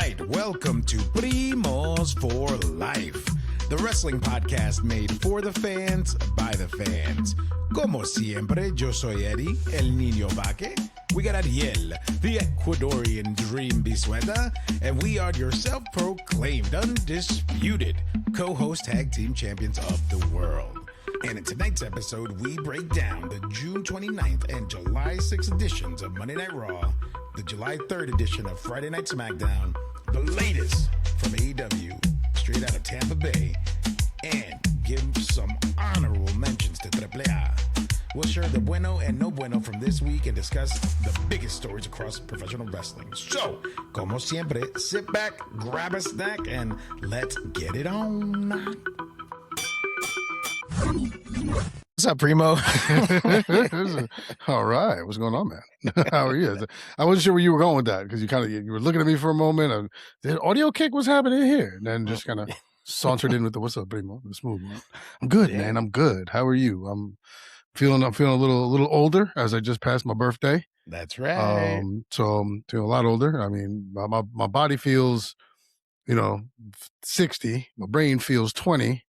right, welcome to Primos for Life, the wrestling podcast made for the fans, by the fans. Como siempre, yo soy Eddie, el niño vaque. We got Ariel, the Ecuadorian dream bisueta, and we are your self-proclaimed, undisputed co-host tag team champions of the world. And in tonight's episode, we break down the June 29th and July 6th editions of Monday Night Raw, the July 3rd edition of Friday Night SmackDown, the latest from AEW, straight out of Tampa Bay, and give some honorable mentions to AAA. We'll share the bueno and no bueno from this week and discuss the biggest stories across professional wrestling. So, como siempre, sit back, grab a snack, and let's get it on. What's up, Primo? All right. What's going on, man? How are you? I wasn't sure where you were going with that because you were looking at me for a moment. And the audio kick was happening here. And then just kind of sauntered in with the what's up, Primo? The smooth one. I'm good, man. I'm good. How are you? I'm feeling a little older as I just passed my birthday. That's right. So I'm feeling a lot older. I mean, my body feels, 60. My brain feels 20.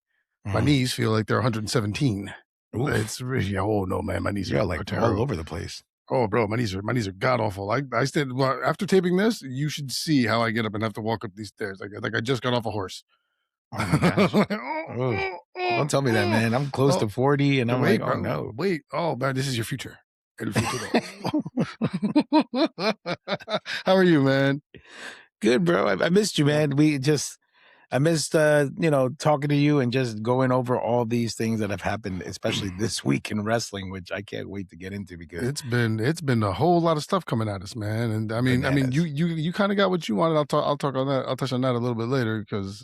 My knees feel like they're 117. Oof. It's really, oh no, man, my knees are like terrible. All over the place. Oh, bro, my knees are god awful. I said, well, after taping this, you should see how I get up and have to walk up these stairs. Like I just got off a horse. Oh my gosh. Don't tell me that, man. I'm close to 40 and I'm wait, like, oh bro, no. Wait, oh man, this is your future. How are you, man? Good, bro. I missed you, man. I missed, talking to you and just going over all these things that have happened, especially this week in wrestling, which I can't wait to get into because it's been a whole lot of stuff coming at us, man. And I mean, you kind of got what you wanted. I'll talk on that. I'll touch on that a little bit later because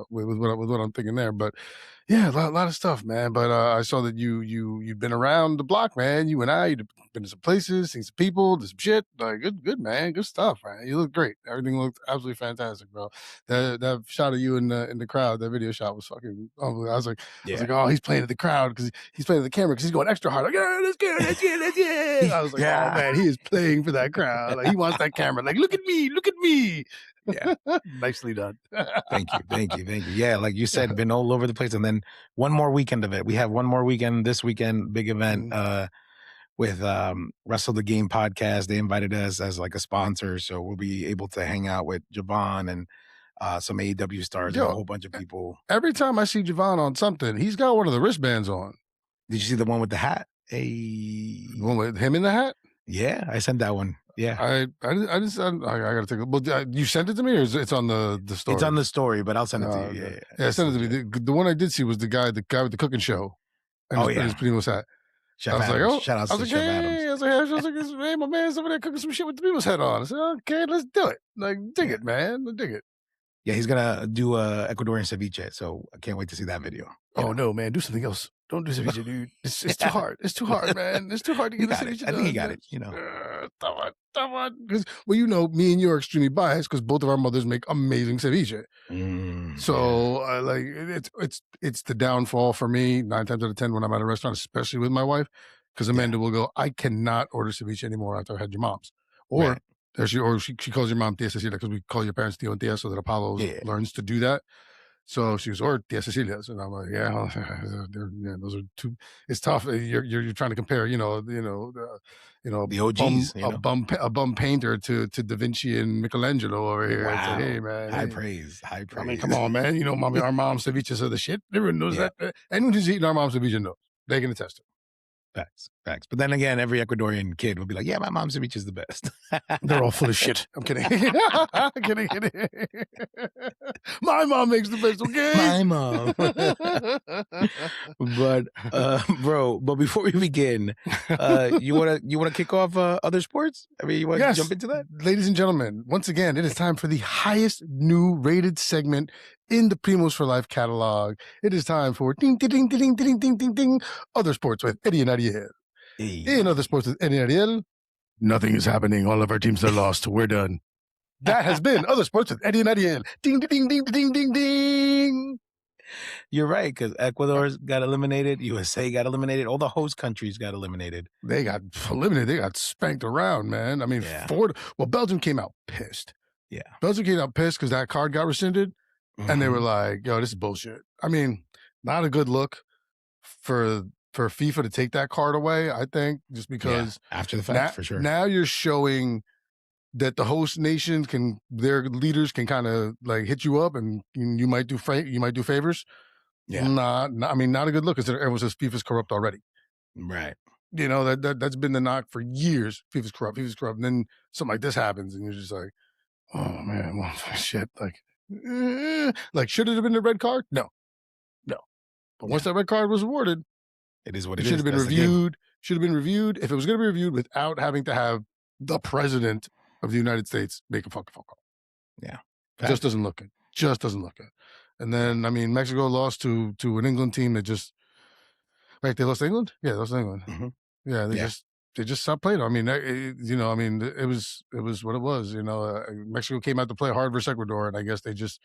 with what I'm thinking there. But yeah, a lot of stuff, man. But I saw that you've been around the block, man. You and you've been to some places, seen some people, did some shit. Like good, man. Good stuff, man. You look great. Everything looked absolutely fantastic, bro. That shot of you in the crowd, that video shot was fucking unbelievable. I was like, oh, he's playing at the crowd because he's playing at the camera because he's going extra hard. Like, yeah, let's get it. I was like, oh man, he is playing for that crowd. Like he wants that camera. Like, look at me. Yeah, nicely done. Thank you. Yeah, like you said, been all over the place. And then one more weekend of it. We have one more weekend, this weekend, big event with Wrestle the Game podcast. They invited us as like a sponsor. So we'll be able to hang out with Javon and some AEW stars and a whole bunch of people. Every time I see Javon on something, he's got one of the wristbands on. Did you see the one with the hat? The one with him in the hat? Yeah, I sent that one. Yeah, I gotta take it. Well, you sent it to me, or it's on the story? It's on the story, but I'll send it to you. Yeah, send it to me. The one I did see was the guy with the cooking show. And his Primos hat. Chef Adams. Shout out to Chef Adams. I was like, hey, my man's over there cooking some shit with the Primos hat on. I said, okay, let's do it. Like, dig it, man. Dig it. Yeah, he's gonna do Ecuadorian ceviche, so I can't wait to see that video. Oh no, man, do something else. Don't do ceviche, dude. It's too hard. It's too hard, man. It's too hard to get the ceviche. I think he got it. Come on. Because me and you are extremely biased because both of our mothers make amazing ceviche. So it's the downfall for me 9 times out of 10 when I'm at a restaurant, especially with my wife, because Amanda will go, I cannot order ceviche anymore after I had your mom's, or she calls your mom Tia Cecilia because we call your parents Tio and Tia so that Apollo learns to do that. So she was, or Tia Cecilia's, and I'm like, those are two. It's tough. You're trying to compare, the OGs, a bum painter to Da Vinci and Michelangelo over here. Wow. It's like, hey man, high praise. I mean, come on, man. Our mom's ceviches are the shit. Everyone knows that. Anyone who's eaten our mom's ceviche knows. They can attest to it. Facts. But then again, every Ecuadorian kid will be like, yeah, my mom's ceviche is the best. They're all full of shit. I'm kidding. kidding. My mom makes the best, okay? My mom. But before we begin, you wanna kick off other sports? I mean, you want to jump into that? Ladies and gentlemen, once again, it is time for the highest new rated segment in the Primos for Life catalog. It is time for ding, ding, ding, ding, ding, ding, ding, ding, other sports with Eddie and Ariel. Hey. In other sports with Eddie and Ariel, nothing is happening. All of our teams are lost. We're done. That has been Other Sports with Eddie and Ariel. Ding, ding, ding, ding, ding, ding. You're right, because Ecuador got eliminated. USA got eliminated. All the host countries got eliminated. They got eliminated. They got spanked around, man. I mean, Belgium came out pissed. Yeah. Belgium came out pissed because that card got rescinded, and they were like, "Yo, this is bullshit." I mean, not a good look for FIFA to take that card away. I think just because after the fact, for sure. Now you're showing that the host nations their leaders can kind of like hit you up, and you might do favors. Yeah. I mean, not a good look because everyone says FIFA's corrupt already. Right. You know, that's been the knock for years. FIFA's corrupt. And then something like this happens, and you're just like, oh man, well, shit. Like, should it have been the red card? No. But once that red card was awarded, it is what it should have been reviewed. Should have been reviewed. If it was going to be reviewed without having to have the president of the United States make a fucking phone call. Yeah. It just doesn't look good. And then, I mean, Mexico lost to an England team that just, right? They lost to England? Yeah, they lost to England. Mm-hmm. Yeah, they just stopped playing. I mean, it was what it was. Mexico came out to play hard versus Ecuador, and I guess they just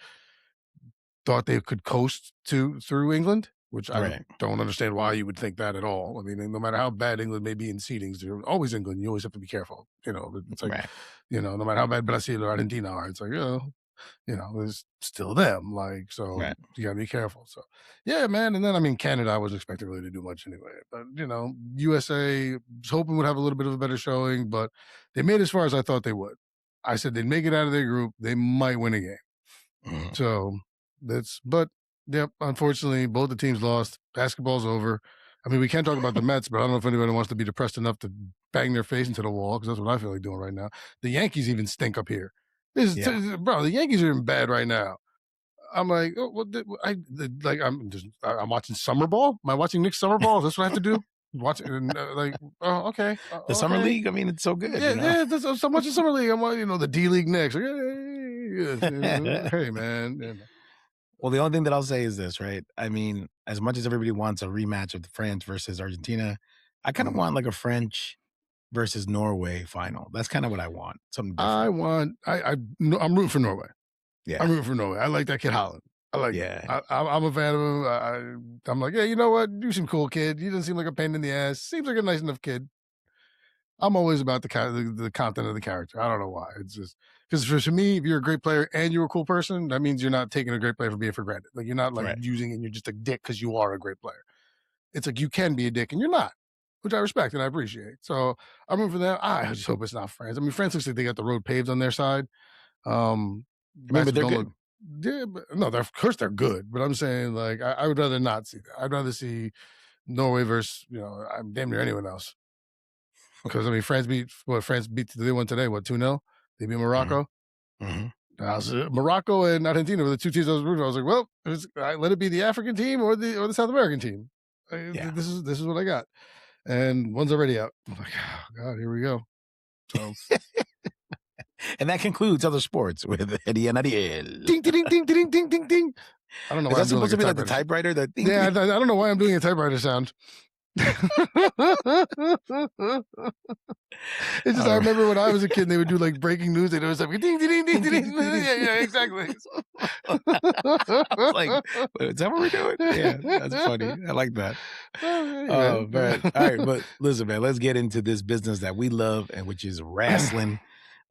thought they could coast through England, which I don't understand why you would think that at all. I mean, no matter how bad England may be in seedings, they're always England. You always have to be careful. It's like, no matter how bad Brazil or Argentina are, it's like, it's still them. Like, so you gotta be careful. So, yeah, man. And then, I mean, Canada, I wasn't expecting really to do much anyway. But, USA was hoping would have a little bit of a better showing, but they made as far as I thought they would. I said they'd make it out of their group. They might win a game. Mm-hmm. So, unfortunately, both the teams lost. Basketball's over. I mean, we can't talk about the Mets, but I don't know if anybody wants to be depressed enough to bang their face into the wall, because that's what I feel like doing right now. The Yankees even stink up here. Bro, the Yankees are in bad right now. I'm like, I'm watching summer ball. Am I watching Nick summer ball? Is this what I have to do? Watching okay. The summer league. I mean, it's so good. Yeah. So much of summer league. I'm watching, the D League Knicks. Like, hey, man. Yeah. Well, the only thing that I'll say is this, right? I mean, as much as everybody wants a rematch of the France versus Argentina, I kind of want like a French versus Norway final. That's kind of what I want. Something different. I'm rooting for Norway. Yeah. I'm rooting for Norway. I like that kid Holland. I like him. I'm a fan of him. I'm like, yeah, you know what? You seem cool, kid. You don't seem like a pain in the ass. Seems like a nice enough kid. I'm always about the content of the character. I don't know why. It's just because for me, if you're a great player and you're a cool person, that means you're not taking a great player for granted. Like, you're not like using it and you're just a dick because you are a great player. It's like you can be a dick and you're not, which I respect and I appreciate. So I'm rooting for that. I just hope it's not France. I mean, France looks like they got the road paved on their side. But they're good. Of course they're good. But I'm saying, like, I would rather not see that. I'd rather see Norway versus, I'm damn near anyone else. Because, I mean, France beat, they won today, 2-0? They beat Morocco. Mm-hmm. Morocco and Argentina were the two teams I was rooting for. I was like, well, let it be the African team or the South American team. This is what I got. And one's already out. I'm like, oh, God, here we go. So. And that concludes other sports with Eddie and Ariel. Ding, ding, ding, ding, ding, ding, ding. I don't know why. Is that supposed to be like the typewriter? I don't know why I'm doing a typewriter sound. It's just I remember when I was a kid, they would do like breaking news. They'd always like ding, ding, ding, ding, ding. Yeah, exactly. I was like, is that what we're doing? Yeah, that's funny. I like that. Oh, man. All right, but listen, man, let's get into this business that we love, and which is wrestling.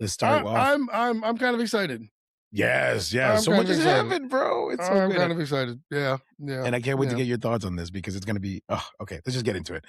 Let's start off. I'm kind of excited. Yes. So much has happened, bro. It's so I'm good. kind of excited. Yeah. And I can't wait to get your thoughts on this, because it's going to be, okay, let's just get into it.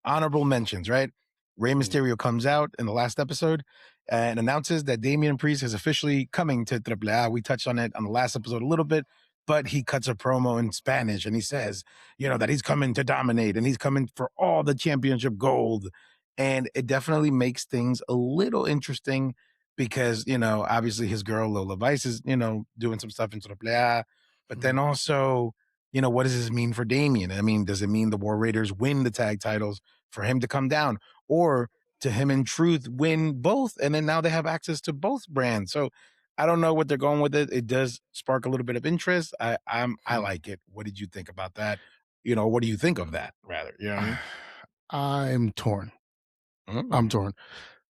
Honorable mentions, right? Rey Mysterio comes out in the last episode and announces that Damian Priest is officially coming to AAA. We touched on it on the last episode a little bit, but he cuts a promo in Spanish and he says, that he's coming to dominate and he's coming for all the championship gold. And it definitely makes things a little interesting, because, obviously his girl Lola Vice is, doing some stuff in AAA. But then also, what does this mean for Damian? I mean, does it mean the War Raiders win the tag titles for him to come down, or to him in truth win both? And then now they have access to both brands. So I don't know what they're going with it. It does spark a little bit of interest. I like it. What did you think about that? What do you think of that, rather? I'm torn. I'm torn.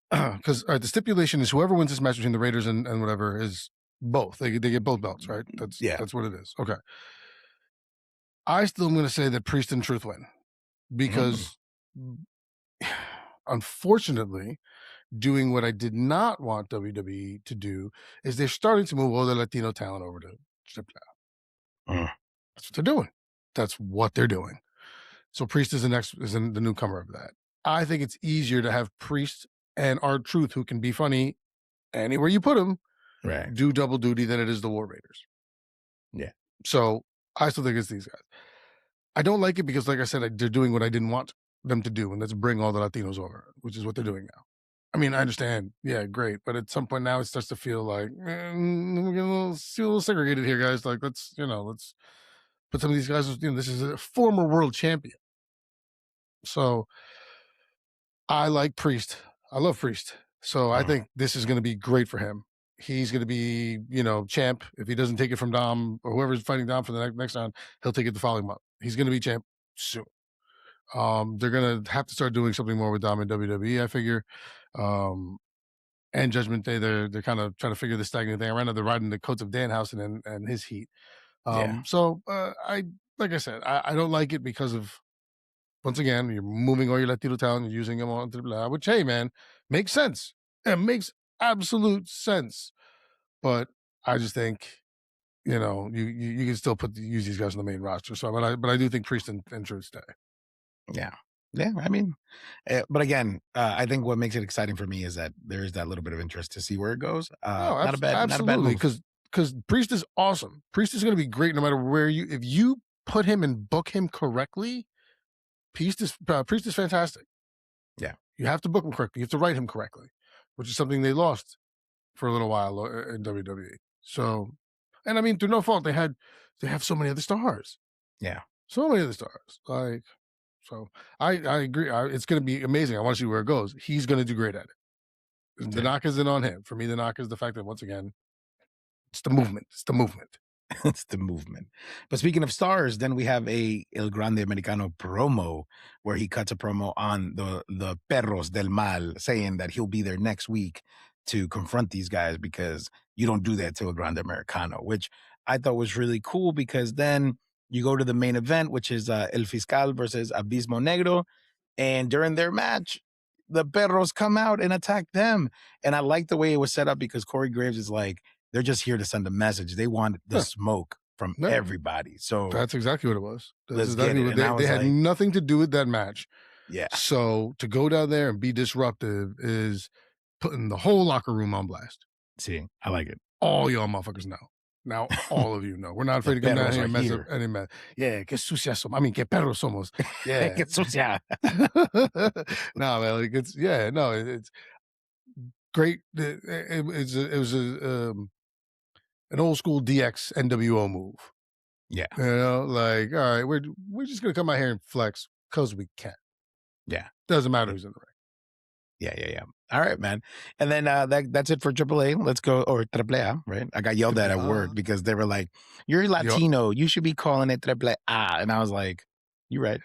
Because the stipulation is whoever wins this match between the Raiders and whatever is both. They get both belts, right? That's what it is. Okay. I still am going to say that Priest and Truth win, because unfortunately, doing what I did not want WWE to do, is they're starting to move all the Latino talent over to AAA. That's what they're doing. That's what they're doing. So Priest is the newcomer of that. I think it's easier to have Priest and R-Truth, who can be funny anywhere you put him, do double duty than it is the War Raiders. Yeah. So I still think it's these guys. I don't like it because, like I said, they're doing what I didn't want them to do, and that's bring all the Latinos over, which is what they're doing now. I mean, I understand. Yeah, great. But at some point now it starts to feel like, we're getting a little segregated here, guys. Like, let's put some of these guys, this is a former world champion. So I like Priest. I love Priest. So I think this is going to be great for him. He's going to be, champ. If he doesn't take it from Dom or whoever's fighting Dom for the next round, he'll take it the following month. He's going to be champ soon. They're going to have to start doing something more with Dom in WWE, I figure. And Judgment Day, they're kind of trying to figure this stagnant thing. Right now, they're riding the coats of Danhausen and his heat. So like I said, I don't like it because of, once again, you're moving all your Latino talent and using them on AAA, which, hey, man, makes sense. It makes absolute sense. But I just think, you can still use these guys on the main roster. So, but I do think Priest and Truth stay. Yeah. I mean, but again, I think what makes it exciting for me is that there is that little bit of interest to see where it goes. Not a bad move. Because Priest is awesome. Priest is going to be great no matter where if you put him and book him correctly. Priest is fantastic. Yeah. You have to book him correctly. You have to write him correctly, which is something they lost for a little while in WWE. So, and I mean, through no fault, they have so many other stars. Yeah. So many other stars. So I agree. It's going to be amazing. I want to see where it goes. He's going to do great at it. The knock isn't on him. For me, the knock is the fact that, once again, it's the movement. It's the movement. It's the movement. But speaking of stars, then we have a El Grande Americano promo where he cuts a promo on the Perros del Mal, saying that he'll be there next week to confront these guys because you don't do that to El Grande Americano, which I thought was really cool because then you go to the main event, which is El Fiscal versus Abismo Negro. And during their match, the Perros come out and attack them. And I like the way it was set up because Corey Graves is like, they're just here to send a message. They want the smoke from everybody. So that's exactly what it was. They had nothing to do with that match. Yeah. So to go down there and be disruptive is putting the whole locker room on blast. See, I like it. All y'all motherfuckers know. Now all of you know. We're not afraid to come down here and mess up any mess. Yeah, que sucia somos. I mean, que perros somos. Yeah. Que sucia. No, man, it's great. It was an old school DX NWO move. Yeah. All right, we're just gonna come out here and flex because we can. Yeah. Doesn't matter who's in the ring. Yeah. All right, man. And then that's it for AAA. Let's go, or AAA, right? I got yelled at work because they were like, "You're Latino. You should be calling it AAA." And I was like, "You're right."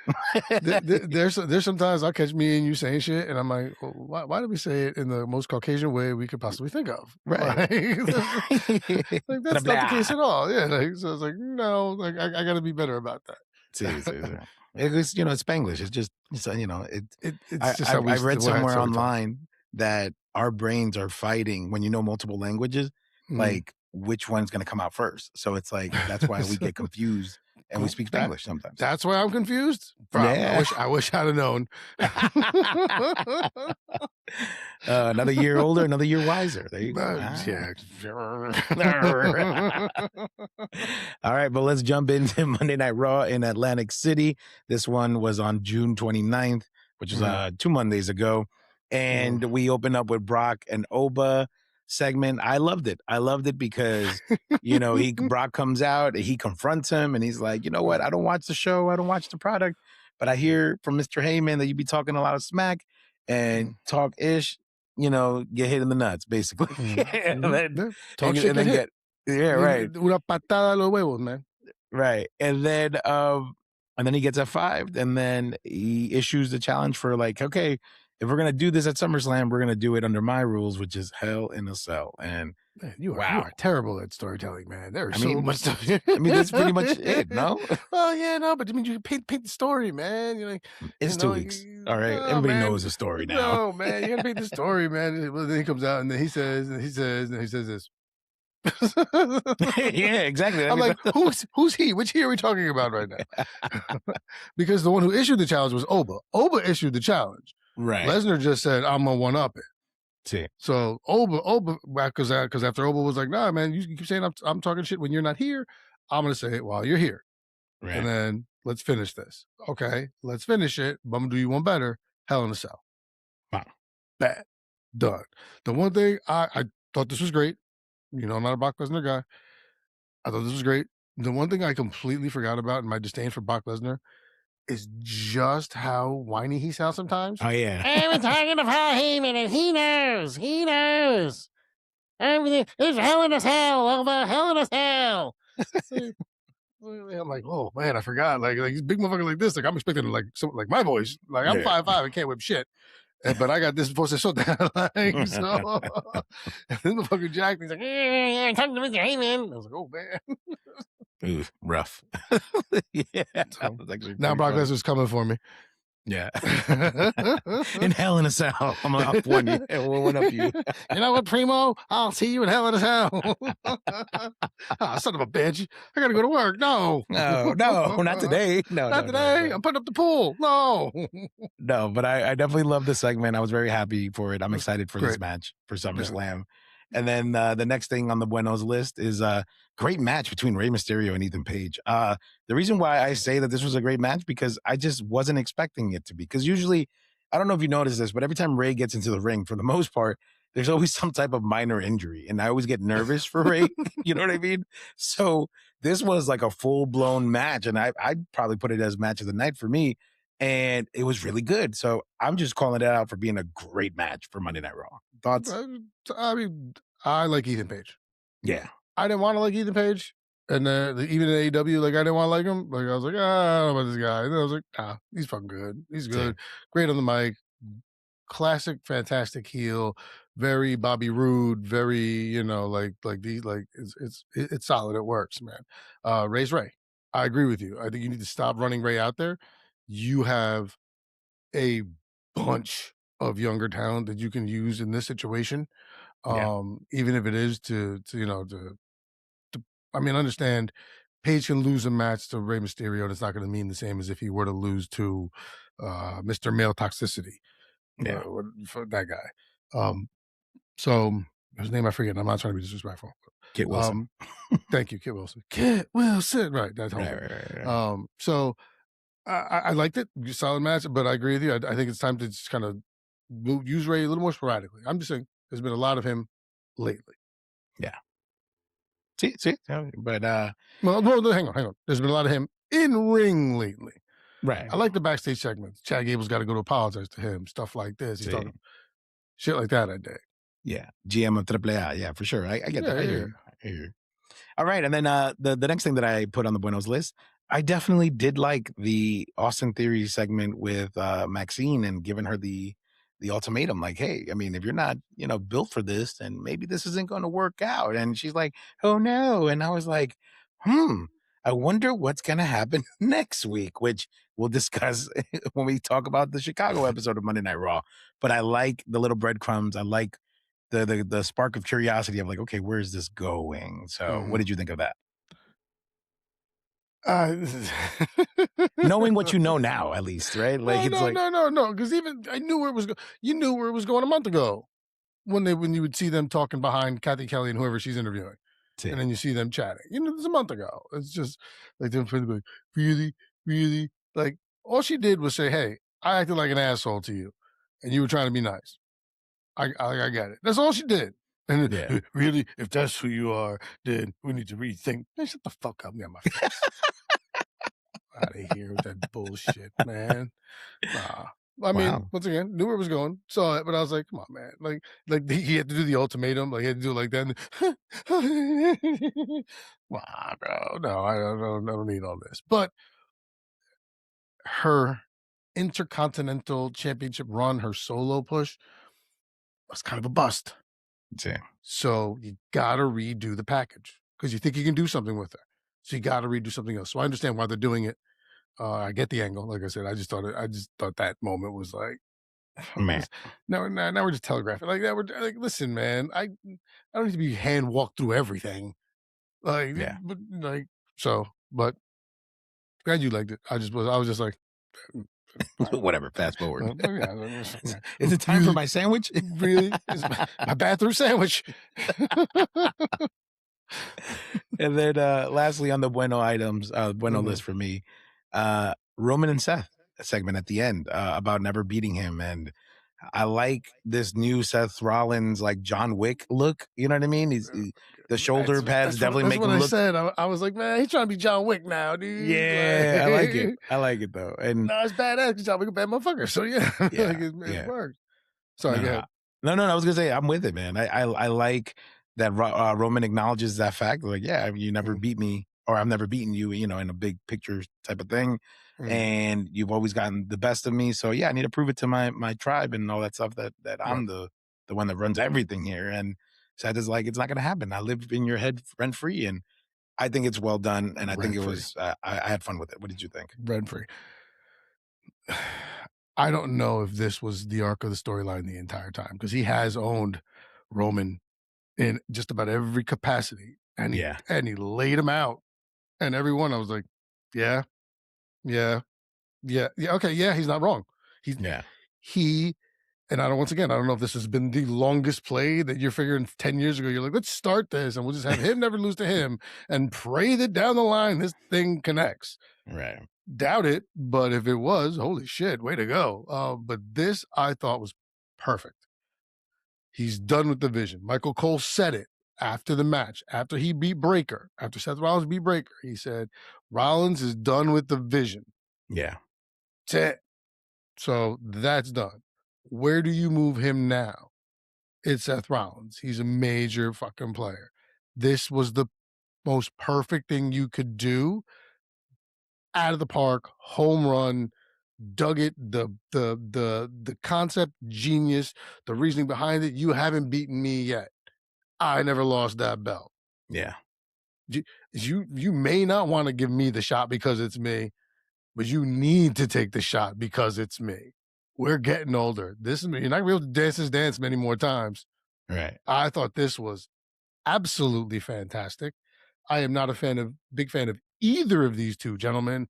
there's sometimes I'll catch me and you saying shit, and I'm like, well, why did we say it in the most Caucasian way we could possibly think of? Right. That's not the case at all. Yeah. So I was like, no, I got to be better about that. Sí. It's Spanglish. It's just I read somewhere online that our brains are fighting when you know multiple languages, like which one's going to come out first. So it's like that's why we get confused and we speak Spanglish sometimes. That's why I'm confused. Yeah. I wish I'd have known. Another year older, another year wiser. There you go. Yeah. All right, but let's jump into Monday Night Raw in Atlantic City. This one was on June 29th, which is 2 Mondays ago. And we open up with Brock and Oba segment. I loved it because, Brock comes out, he confronts him, and he's like, you know what? I don't watch the show. I don't watch the product. But I hear from Mr. Heyman that you be talking a lot of smack and talk ish, get hit in the nuts, basically. And then get right. Una patada a los huevos, man. Right. And then he gets F5'd, and then he issues the challenge for like, okay, if we're gonna do this at SummerSlam, we're gonna do it under my rules, which is Hell in a Cell. And Man, you Wow. are terrible at storytelling, man. There's so much stuff. That's pretty much it, no? Well, yeah, no, but I mean, you paint the story, man. You're like, It's 2 weeks. All right. no, Everybody man, knows the story now. no, man, you gotta paint the story, man. Well, then he comes out and then he says this. Yeah, exactly. I'm like, who's he? Which he are we talking about right now? Because the one who issued the challenge was Oba. Oba issued the challenge. Right. Lesnar just said, "I'm gonna one up it." See. So Oba, because after Oba was like, "Nah, man, you keep saying I'm talking shit when you're not here. I'm gonna say it while you're here, Right. and then let's finish this." Okay, let's finish it. But I'm gonna do you one better. Hell in a Cell. Wow. Bad. Done. The one thing I thought this was great. You know, I'm not a Brock Lesnar guy. I thought this was great. The one thing I completely forgot about in my disdain for Brock Lesnar is just how whiny he sounds sometimes. Oh, yeah. I'm talking to Paul Heyman, and he knows. Everything is hell in a cell, over hell in a cell. I'm like, oh man, I forgot. Like he's big motherfucker like this. Like I'm expecting like my voice. Like I'm 5'5" and can't whip shit. But I got this voice so down. Like, so and then the fucking Jack, he's like, I'm talking to Mr. Heyman. I was like, oh man. Ooh, rough. Yeah. So, now Brock Lesnar's coming for me. Yeah. In Hell in a Cell. I'm gonna up one you. We'll one up you. You know what, Primo? I'll see you in Hell in a Cell. Son of a bitch. I gotta go to work. No, not today. Not today. I'm putting up the pool. No. No, but I definitely love this segment. I was very happy for it. I'm excited for this match for SummerSlam. And then the next thing on the Buenos list is a great match between Rey Mysterio and Ethan Page. The reason why I say that this was a great match, because I just wasn't expecting it to be. Because usually, I don't know if you noticed this, but every time Rey gets into the ring, for the most part, there's always some type of minor injury. And I always get nervous for Rey. You know what I mean? So this was like a full-blown match. And I'd probably put it as match of the night for me. And it was really good. So I'm just calling it out for being a great match for Monday Night Raw. Thoughts? I mean, I like Ethan Page. Yeah. I didn't want to like Ethan Page. And even in AEW, like I didn't want to like him. Like I was like, I don't know about this guy. And I was like, nah, he's fucking good. He's good. Yeah. Great on the mic. Classic, fantastic heel. Very Bobby Roode. Very, it's solid. It works, man. Ray's Ray. I agree with you. I think you need to stop running Ray out there. You have a bunch of younger talent that you can use in this situation. Even if it is to understand Page can lose a match to Rey Mysterio, and it's not going to mean the same as if he were to lose to Mr. Male Toxicity. Yeah. For that guy. So his name I forget. I'm not trying to be disrespectful. Kit Wilson. Thank you, Kit Wilson. Kit Wilson. Right. That's right. So I liked it. Solid match, but I agree with you. I think it's time to just kind of use Ray a little more sporadically. I'm just saying there's been a lot of him lately. Yeah. See, but well, no, hang on. There's been a lot of him in ring lately. Right. I like the backstage segments. Chad Gable's got to go to apologize to him. Stuff like this. He's talking shit like that. I dig. Yeah. GM of AAA. Yeah, for sure. I get that. I hear you. All right. And then the next thing that I put on the Buenos list, I definitely did like the Austin Theory segment with Maxine and giving her the ultimatum. Like, hey, I mean, if you're not, built for this, then maybe this isn't going to work out. And she's like, oh no. And I was like, I wonder what's going to happen next week, which we'll discuss when we talk about the Chicago episode of Monday Night Raw. But I like the little breadcrumbs. I like the spark of curiosity of like, okay, where is this going? So what did you think of that? Knowing what you know now, at least, right? Like no. Because even I knew where it was going. You knew where it was going a month ago when you would see them talking behind Kathy Kelly and whoever she's interviewing. And then you see them chatting. It was a month ago. It's just like them like, really? Like all she did was say, hey, I acted like an asshole to you and you were trying to be nice. I get it. That's all she did. And really, if that's who you are, then we need to rethink. Man, shut the fuck up. Get my face. Out of here with that bullshit, man. Nah. I mean, once again, knew where it was going, saw it, but I was like, come on, man. Like he had to do the ultimatum, like he had to do it like that. Wow, bro. No, I don't need all this. But her Intercontinental Championship run, her solo push, was kind of a bust. Yeah. So you gotta redo the package because you think you can do something with her. So you gotta redo something else. So I understand why they're doing it. I get the angle. Like I said, I just thought that moment was like, Man. now we're just telegraphing. Like that, we're like, listen, man, I don't need to be hand walked through everything. Like, Yeah. but like, so, but glad you liked it. I was just like, whatever. Fast forward. Yeah. Is it time for my sandwich? Really? Is my bathroom sandwich? And then lastly on the Bueno items, Bueno list for me, Roman and Seth segment at the end about never beating him. And I like this new Seth Rollins, like John Wick look. You know what I mean? The shoulder pads definitely make him look. That's what I said. I was like, man, he's trying to be John Wick now, dude. Yeah, I like it. I like it though. And no, it's badass because John Wick a bad motherfucker. So yeah, like it works. Sorry, go ahead. No. I was gonna say I'm with it, man. I like that Roman acknowledges that fact. Like, yeah, you never beat me, or I've never beaten you. You know, in a big picture type of thing. And you've always gotten the best of me. So yeah, I need to prove it to my tribe and all that stuff that I'm the one that runs everything here. And Seth is like, it's not gonna happen. I live in your head rent free, and I think it's well done. And I think it was I had fun with it. What did you think? Rent free. I don't know if this was the arc of the storyline the entire time because he has owned Roman in just about every capacity, and he laid him out, and everyone I was like, yeah. Okay, yeah, he's not wrong. And I don't know if this has been the longest play that you're figuring 10 years ago. You're like, let's start this and we'll just have him never lose to him and pray that down the line this thing connects. Right. Doubt it, but if it was, holy shit, way to go. But this I thought was perfect. He's done with the vision. Michael Cole said it after the match, after he beat Breaker, after Seth Rollins beat Breaker. He said, Rollins is done with the vision. Yeah. That's it. So that's done. Where do you move him now? It's Seth Rollins. He's a major fucking player. This was the most perfect thing you could do. Out of the park, home run, dug it, the concept, genius, the reasoning behind it. You haven't beaten me yet. I never lost that belt. Yeah. You may not want to give me the shot because it's me, but you need to take the shot because it's me. We're getting older. You're not gonna be able to dance this dance many more times. Right. I thought this was absolutely fantastic. I am not big fan of either of these two gentlemen.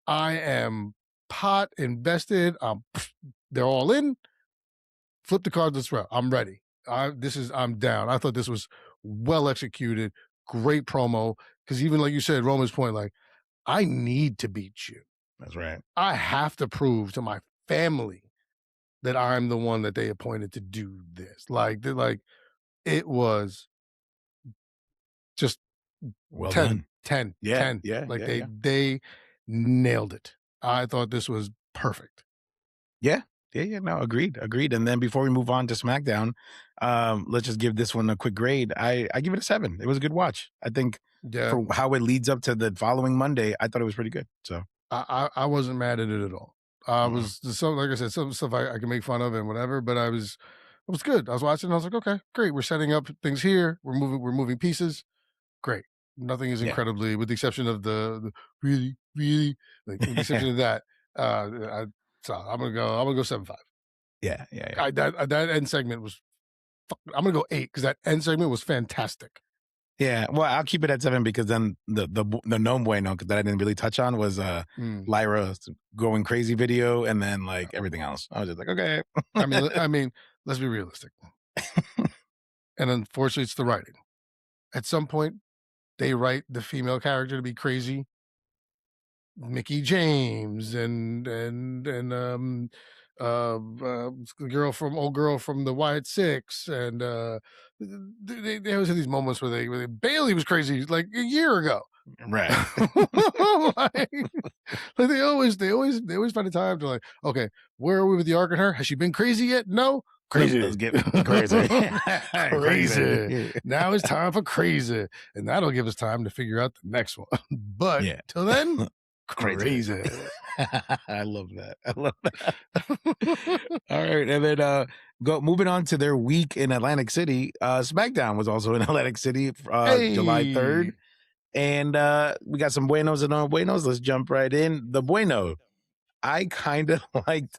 I am pot invested. They're all in. Flip the cards. Let's roll. I'm ready. I'm down. I thought this was well executed. Great promo. Because even like you said, Roman's point, like, I need to beat you. That's right. I have to prove to my family that I'm the one that they appointed to do this. It was just well 10, done. 10, Yeah, 10. yeah. They nailed it. I thought this was perfect. Yeah. No, agreed. And then before we move on to SmackDown, let's just give this one a quick grade. I give it a 7. It was a good watch. I think for how it leads up to the following Monday, I thought it was pretty good. So I wasn't mad at it at all. I was like I said, some stuff I can make fun of and whatever, but it was good. I was watching and I was like, okay, great. We're setting up things here. We're moving pieces. Great. Nothing is incredibly, with the exception of the really, like with the exception of that. So I'm gonna go 7.5. Yeah. That end segment was. I'm gonna go 8 because that end segment was fantastic. Yeah, well, I'll keep it at 7 because then the no bueno that I didn't really touch on was Lyra going crazy video and then like everything else. I was just like, okay. I mean, let's be realistic. And unfortunately, it's the writing. At some point, they write the female character to be crazy. Mickey James and the girl from the Wyatt Six, and they always have these moments where Bailey was crazy like a year ago, right? like they always find a time to like, okay, where are we with the arc in her? Has she been crazy yet? No. Crazy. Let's get crazy. Crazy. Now it's time for crazy, and that'll give us time to figure out the next one. But till then. Crazy. I love that. All right. And then moving on to their week in Atlantic City. SmackDown was also in Atlantic City, July 3rd. And we got some buenos and no buenos. Let's jump right in. The bueno. I kind of liked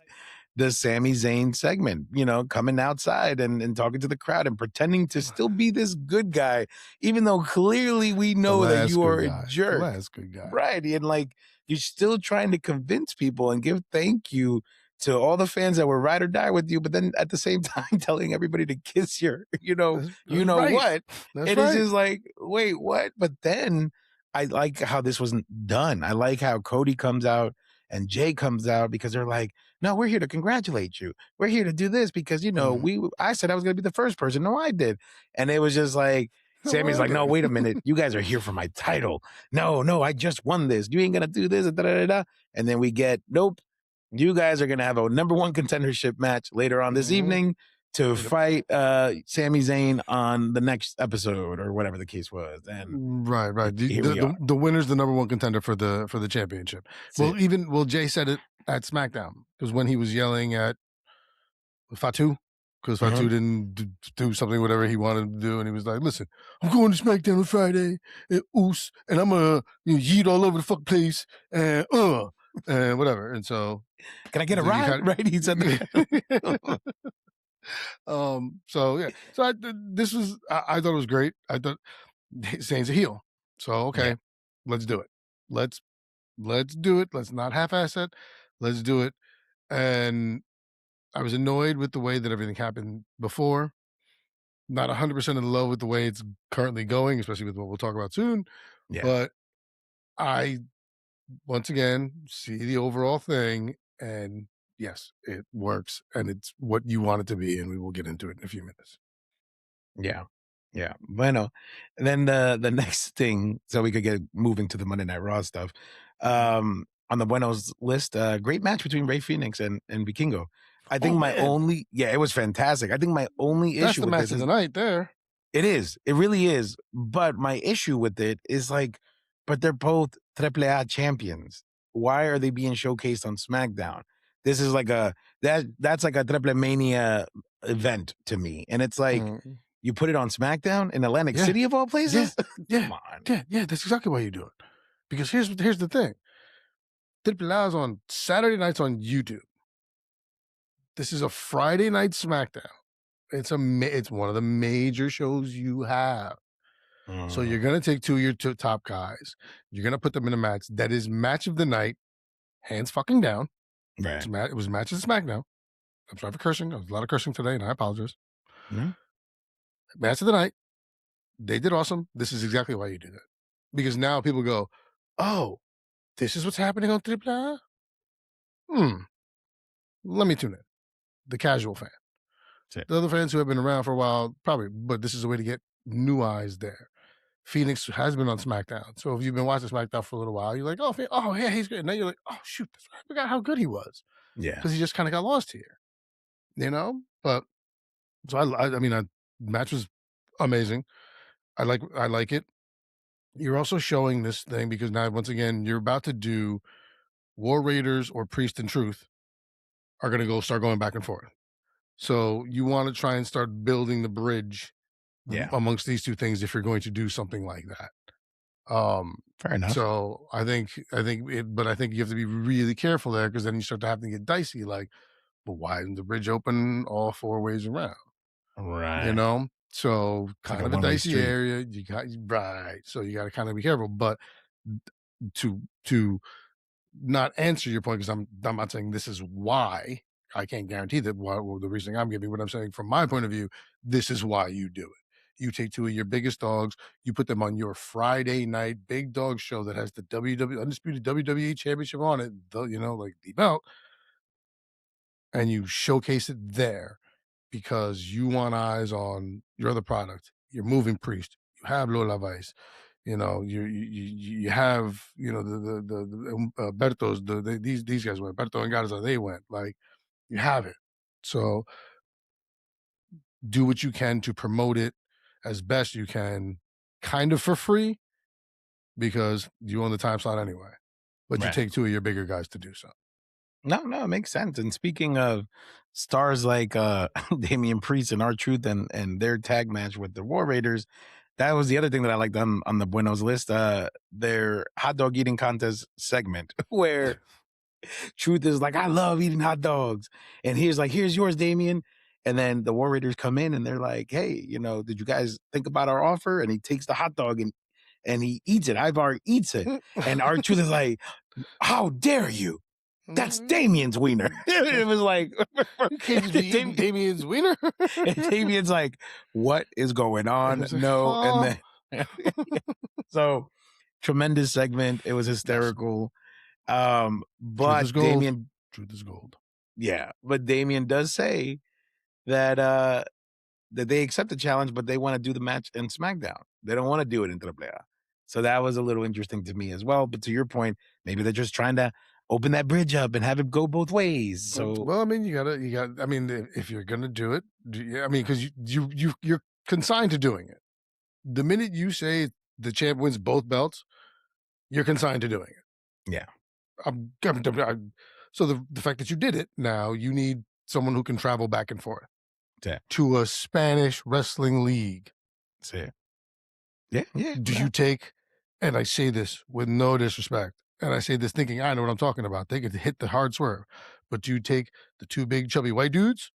the Sami Zayn segment, coming outside and talking to the crowd and pretending to still be this good guy, even though clearly we know that you are a jerk. The last good guy. Right. And you're still trying to convince people and give thank you to all the fans that were ride or die with you, but then at the same time telling everybody to kiss your, That's right. What. That's it right. is just like, wait, what? But then I like how this wasn't done. I like how Cody comes out and Jay comes out because they're like, no, we're here to congratulate you. We're here to do this because, I said I was going to be the first person. No, I did. And it was just like, Sammy's like, no, wait a minute. You guys are here for my title. No, I just won this. You ain't going to do this. And then we get, nope. You guys are going to have a number one contendership match later on this evening to fight Sami Zayn on the next episode or whatever the case was. And right. The winner's the number one contender for the championship. Jay said it at SmackDown because when he was yelling at Fatu, because Fatu didn't do something, whatever he wanted to do, and he was like, listen, I'm going to SmackDown on Friday, and I'm going to yeet all over the fuck place, and whatever. And so... Can I get a ride? Right? He said that. So this was, I thought it was great. I thought Zayn's a heel. So, okay, let's do it. Let's do it. Let's not half-ass it. Let's do it. And I was annoyed with the way that everything happened before. Not 100% in love with the way it's currently going, especially with what we'll talk about soon. Yeah. But I, once again, see the overall thing, and yes, it works, and it's what you want it to be, and we will get into it in a few minutes. Yeah. Bueno. And then the next thing, so we could get moving to the Monday Night Raw stuff. On the Buenos list, great match between Rey Fenix and Vikingo. I think it was fantastic. I think my only issue with this is the night there. It is. It really is. But my issue with it is but they're both AAA champions. Why are they being showcased on SmackDown? This is that's like a Triple Mania event to me. And it's like, you put it on SmackDown in Atlantic City of all places? Come on. Yeah, that's exactly why you do it. Because here's the thing. AAA is on Saturday nights on YouTube. This is a Friday night SmackDown. It's one of the major shows you have. So you're going to take two of your top guys. You're going to put them in a match that is match of the night, hands fucking down. Right. It was match of SmackDown. I'm sorry for cursing. There was a lot of cursing today, and I apologize. Match of the night. They did awesome. This is exactly why you do that. Because now people go, oh, this is what's happening on AAA? Let me tune in. The casual fan. The other fans who have been around for a while, probably, but this is a way to get new eyes there. Phoenix has been on SmackDown. So if you've been watching SmackDown for a little while, you're like, oh yeah, he's great. And now you're like, oh, shoot, I forgot how good he was. Yeah. Because he just kind of got lost here. But, so I match was amazing. I like it. You're also showing this thing because now, once again, you're about to do War Raiders or Priest and Truth are going to start going back and forth. So you want to try and start building the bridge amongst these two things if you're going to do something like that. Fair enough. So I think you have to be really careful there because then you start to have to get dicey. Like, but why isn't the bridge open all four ways around? Right. So kind of a dicey area. You got right. So you got to kind of be careful. But to not answer your point, because I'm not saying this is why. I can't guarantee that the reasoning I'm giving, what I'm saying from my point of view, this is why you do it. You take two of your biggest dogs, you put them on your Friday night big dog show that has the undisputed WWE championship on it, like the belt, and you showcase it there because you want eyes on your other product. You're moving Priest. You have Lola Vice. You have the Bertos. These guys went. Berto and Garza, they went. Like, you have it. So do what you can to promote it as best you can, kind of for free, because you own the time slot anyway. But you take two of your bigger guys to do so. No, it makes sense. And speaking of stars like Damian Priest and R-Truth and their tag match with the War Raiders. That was the other thing that I liked on the Buenos list. Their hot dog eating contest segment where Truth is like, I love eating hot dogs. And he's like, here's yours, Damian. And then the War Raiders come in and they're like, hey, did you guys think about our offer? And he takes the hot dog and he eats it. Ivar eats it. And R-Truth is like, how dare you? That's Damian's wiener. It was like, you can't just be eating Damian's wiener. And Damian's like, what is going on? Like, no. oh. And then, so tremendous segment. It was hysterical. But Damian, truth is gold. Yeah. But Damian does say that, that they accept the challenge, but they want to do the match in SmackDown. They don't want to do it in AAA. So that was a little interesting to me as well. But to your point, maybe they're just trying to open that bridge up and have it go both ways. So, well, I mean, you got. I mean, if you're gonna do it, I mean, because you're consigned to doing it. The minute you say the champ wins both belts, you're consigned to doing it. Yeah. So the fact that you did it, now you need someone who can travel back and forth to a Spanish wrestling league. That's it. Yeah. Do you take? And I say this with no disrespect. And I say this thinking I know what I'm talking about. They could hit the hard swerve. But do you take the two big chubby white dudes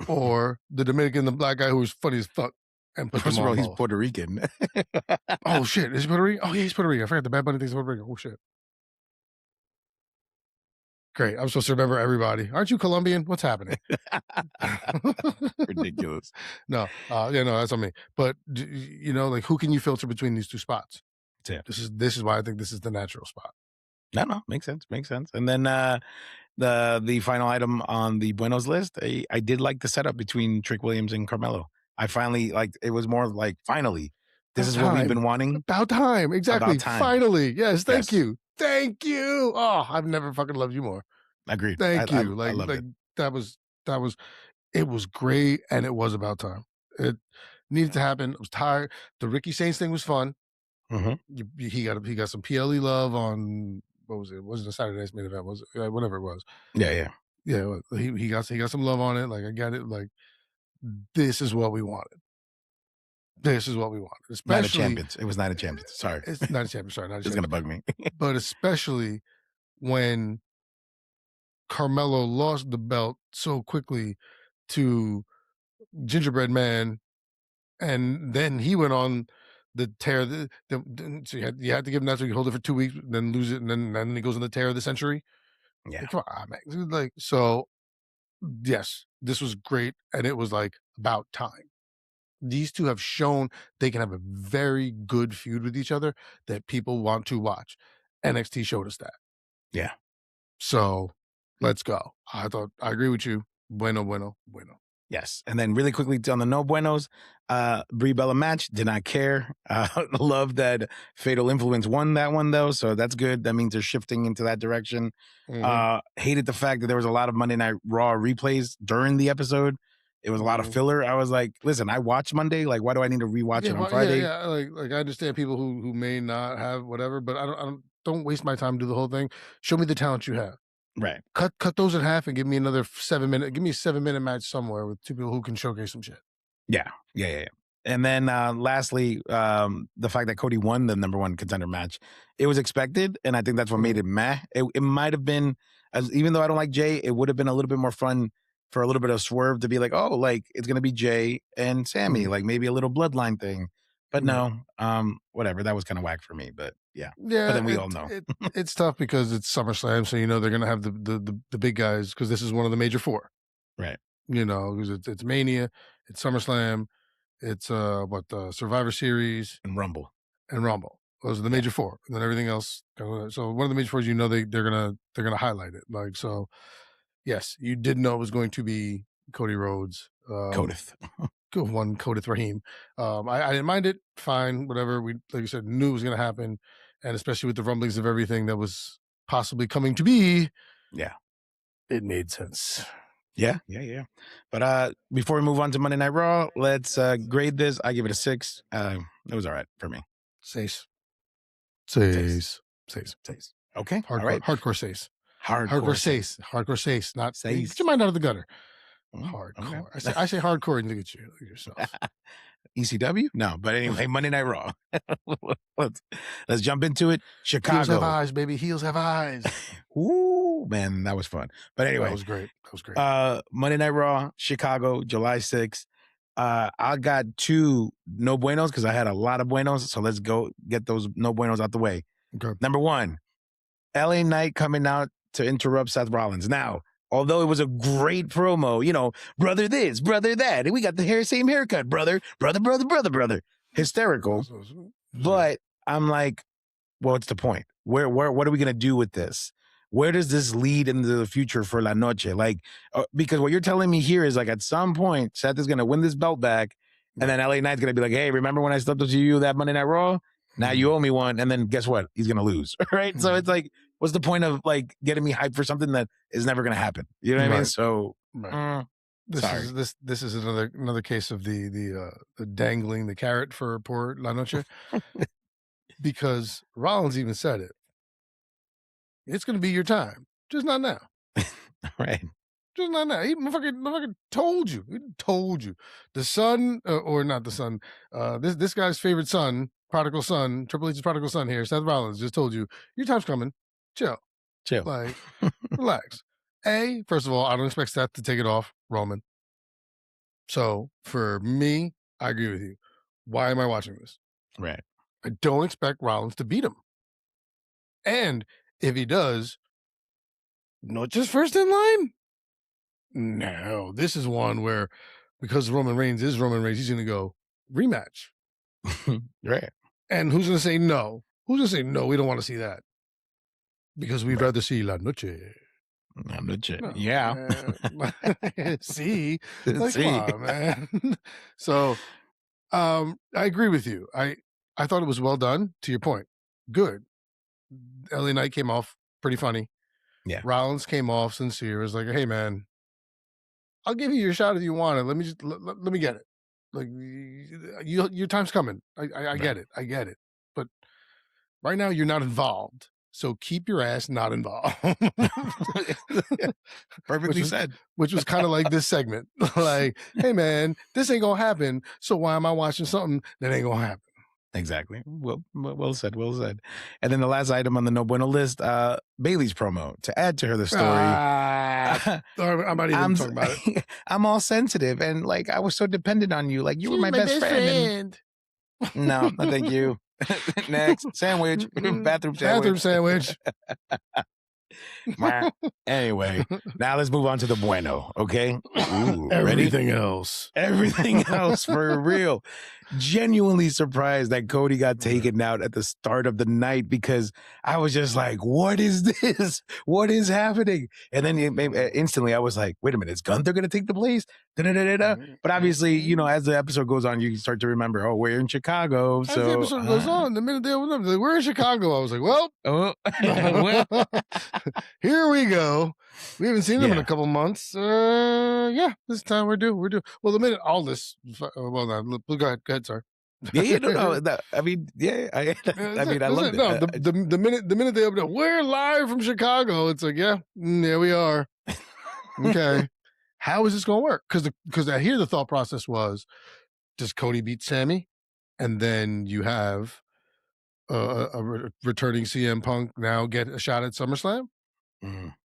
or the Dominican, the black guy who's funny as fuck? And put First them of all, on he's Puerto Rican. Oh, shit. Is he Puerto Rican? Oh, yeah, he's Puerto Rican. I forgot the Bad Bunny thing's Puerto Rican. Oh, shit. Great. I'm supposed to remember everybody. Aren't you Colombian? What's happening? Ridiculous. No. That's on me. But, like, who can you filter between these two spots? Yeah. This is why I think this is the natural spot. No, makes sense. And then the final item on the Buenos list, I did like the setup between Trick Williams and Carmelo. I finally it was more like finally. This is what we've been wanting. About time. Exactly. About time. Finally. Yes. Thank you. Oh, I've never fucking loved you more. Agreed. Thank you. I loved it. That was it was great, and it was about time. It needed to happen. I was tired. The Ricky Saints thing was fun. Mm-hmm. He got some PLE love on, what was it? It wasn't a Saturday Night's Main Event, was it? Whatever it was. Yeah. He got some love on it. Like, I got it. Like, this is what we wanted. Especially Night of Champions. It was Night of Champions. Sorry, it's Night of Champions. Sorry, Night of Champions. It's gonna bug me. But especially when Carmelo lost the belt so quickly to Gingerbread Man, and then he went on the tear. So you had to give him that, so you hold it for 2 weeks, then lose it, and then he goes on the tear of the century. Yeah, like, come on, man. Like, so yes, this was great, and it was like about time. These two have shown they can have a very good feud with each other that people want to watch. NXT showed us that. Yeah. So let's go. I agree with you. Bueno. Yes. And then really quickly on the No Buenos, Brie Bella match, did not care. Love that Fatal Influence won that one though. So that's good. That means they're shifting into that direction. Mm-hmm. Hated the fact that there was a lot of Monday Night Raw replays during the episode. It was a lot of filler. I was like, listen, I watched Monday. Like, why do I need to rewatch it on Friday? Yeah. Like I understand people who may not have whatever, but I don't waste my time to do the whole thing. Show me the talent you have. Right. Cut those in half and give me another 7 minute. Give me a 7-minute match somewhere with two people who can showcase some shit. Yeah. And then lastly, the fact that Cody won the number one contender match, it was expected, and I think that's what made it meh. It might have been, even though I don't like Jay, it would have been a little bit more fun for a little bit of swerve to be like, oh, like it's gonna be Jay and Sammy, like maybe a little bloodline thing. But no, whatever. That was kind of whack for me. But yeah. But then we all know it's tough because it's SummerSlam, so they're gonna have the big guys because this is one of the major four, right? Because it's Mania, it's SummerSlam, it's Survivor Series and Rumble. Those are the major four, and then everything else. So one of the major fours, they're gonna highlight it. Like, so, yes, you did know it was going to be Cody Rhodes, Codith. One Codith Raheem. I didn't mind it. Fine, whatever. We, like you said, knew it was going to happen, and especially with the rumblings of everything that was possibly coming to be. Yeah, it made sense. Yeah. But before we move on to Monday Night Raw, let's grade this. I give it a 6. It was all right for me. 6. Okay. Hardcore 6. Hardcore sace, not sace. Get your mind out of the gutter. Hardcore. Okay. I say hardcore and look at you. Look at yourself. ECW? No, but anyway, Monday Night Raw. let's jump into it. Chicago. Heels have eyes, baby. Heels have eyes. Ooh, man, that was fun. But anyway. That was great. Monday Night Raw, Chicago, July 6th. I got 2 no buenos because I had a lot of buenos. So let's go get those no buenos out the way. Okay. Number 1, LA Knight coming out to interrupt Seth Rollins. Now, although it was a great promo, brother this, brother that, and we got the same haircut, brother. Hysterical. But I'm like, well, what's the point? What are we going to do with this? Where does this lead into the future for La Noche? Like, because what you're telling me here is like at some point, Seth is going to win this belt back, and then LA Knight's going to be like, hey, remember when I stepped up to you that Monday Night Raw? Now you owe me one. And then guess what? He's going to lose. Right? So it's like, what's the point of like getting me hyped for something that is never going to happen? You know what I mean? So this is another case of the dangling the carrot for poor La Noche. Because Rollins even said it. It's going to be your time. Just not now. Right. Just not now. He motherfucking told you. He told you. The son, or not the son, this guy's favorite son, prodigal son, Triple H's prodigal son here, Seth Rollins, just told you, your time's coming. Chill. Like, relax. First of all, I don't expect Seth to take it off Roman. So, for me, I agree with you. Why am I watching this? Right. I don't expect Rollins to beat him. And if he does, not just first in line. No, this is one where, because Roman Reigns is Roman Reigns, he's going to go rematch. Right. And who's going to say no? Who's going to say no? We don't want to see that because we'd rather see La Noche. La Noche. No, yeah. See, like, come on, man. So, I agree with you. I thought it was well done. To your point, good. LA Knight came off pretty funny. Yeah. Rollins came off sincere. It was like, hey, man, I'll give you your shot if you want it. Let me get it. Like, your time's coming. I get it. I get it. But right now you're not involved. So keep your ass not involved. Perfectly said. Which was kind of like this segment. Like, hey, man, this ain't going to happen. So why am I watching something that ain't going to happen? Exactly. Well said. Well said. And then the last item on the No Bueno list, Bailey's promo to add to her the story. I'm not even talking about it. I'm all sensitive and like I was so dependent on you. Like you were my best friend. No, thank you. Next sandwich, bathroom sandwich. Anyway, now let's move on to the bueno. Okay. Ooh, everything else for real. Genuinely surprised that Cody got taken out at the start of the night because I was just like, what is this? What is happening? And then instantly I was like, wait a minute, is Gunther going to take the place? Da-da-da-da-da. But obviously, as the episode goes on, you start to remember, oh, we're in Chicago. As the episode goes on, the minute they open up, like, we're in Chicago. I was like, well, here we go. We haven't seen them in a couple months. This time we're due. Well, the minute all this, go ahead, sorry. No. I mean, I love it. No, the minute they open up, we're live from Chicago. It's like, yeah, we are. Okay, how is this going to work? Because I hear the thought process was, does Cody beat Sammy, and then you have a returning CM Punk now get a shot at SummerSlam?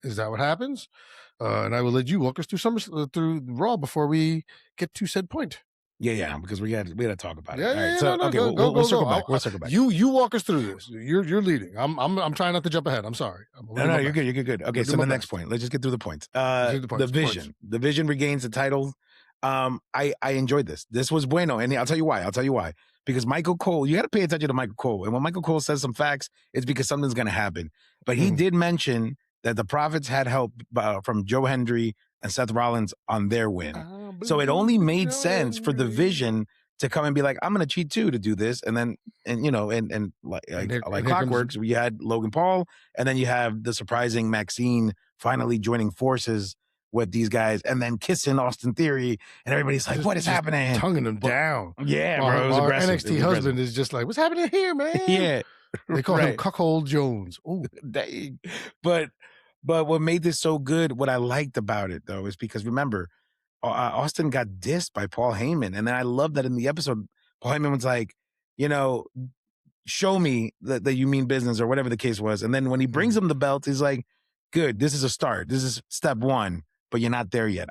Is that what happens? And I will let you walk us through Raw before we get to said point. Yeah, because we got to talk about it. We'll circle back. We'll circle back. You walk us through this. You're leading. I'm trying not to jump ahead. I'm sorry. No, you're good. You're good. Okay, so the next point. Let's just get through the points. The Vision. The Vision regains the title. I enjoyed this. This was bueno, and I'll tell you why. Because Michael Cole, you got to pay attention to Michael Cole, and when Michael Cole says some facts, it's because something's going to happen. But he did mention that the Profits had help from Joe Hendry and Seth Rollins on their win. So it only made sense for the Vision to come and be like, I'm going to cheat too to do this. And then, like clockworks, we had Logan Paul, and then you have the surprising Maxine finally joining forces with these guys and then kissing Austin Theory. And everybody's like, what is happening? Tonguing them down. Yeah, bro. It was aggressive. NXT husband is just like, what's happening here, man? Yeah. They call him Cuckold Jones. Ooh. But But what made this so good, what I liked about it though, is because remember, Austin got dissed by Paul Heyman, and then I love that in the episode, Paul Heyman was like, you know, show me that you mean business or whatever the case was. And then when he brings him the belt, he's like, good, this is a start. This is step one, but you're not there yet.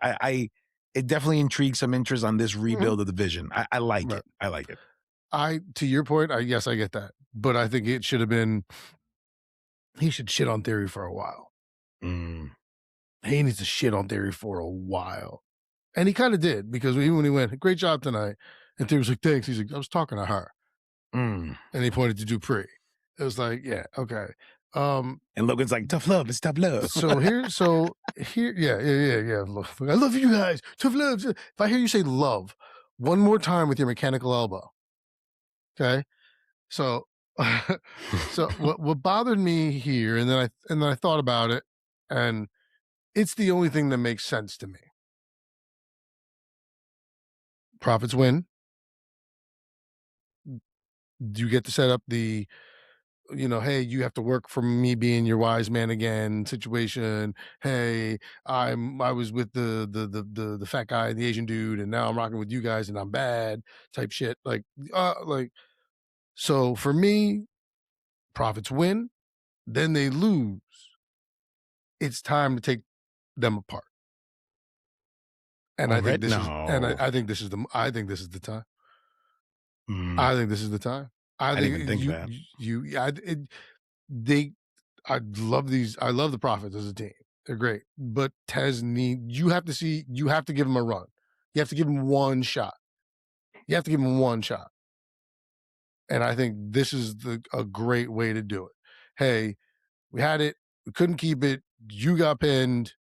It definitely intrigues some interest on this rebuild of the division. I like it. I like it. To your point, yes, I get that. But I think it should have been, he should shit on Theory for a while. He needs to shit on Theory for a while. And he kind of did, because even when he went, great job tonight, and Theory was like, thanks. He's like, I was talking to her. And he pointed to Dupree. It was like, yeah, okay. And Logan's like, tough love, it's tough love. Yeah. I love you guys. Tough love. If I hear you say love one more time with your mechanical elbow, okay? So what bothered me here, and then I thought about it, and it's the only thing that makes sense to me. Profits win. You get to set up the, hey, you have to work for me being your wise man again situation. Hey, I was with the fat guy, the Asian dude, and now I'm rocking with you guys and I'm bad type shit. So for me, profits win, then they lose. It's time to take them apart. And I think this is the time. I think this is the time. I didn't think that. I love these. I love the Profits as a team. They're great, but Tez you have to give him a run. You have to give him one shot. And I think this is a great way to do it. Hey, we had it. We couldn't keep it. You got pinned.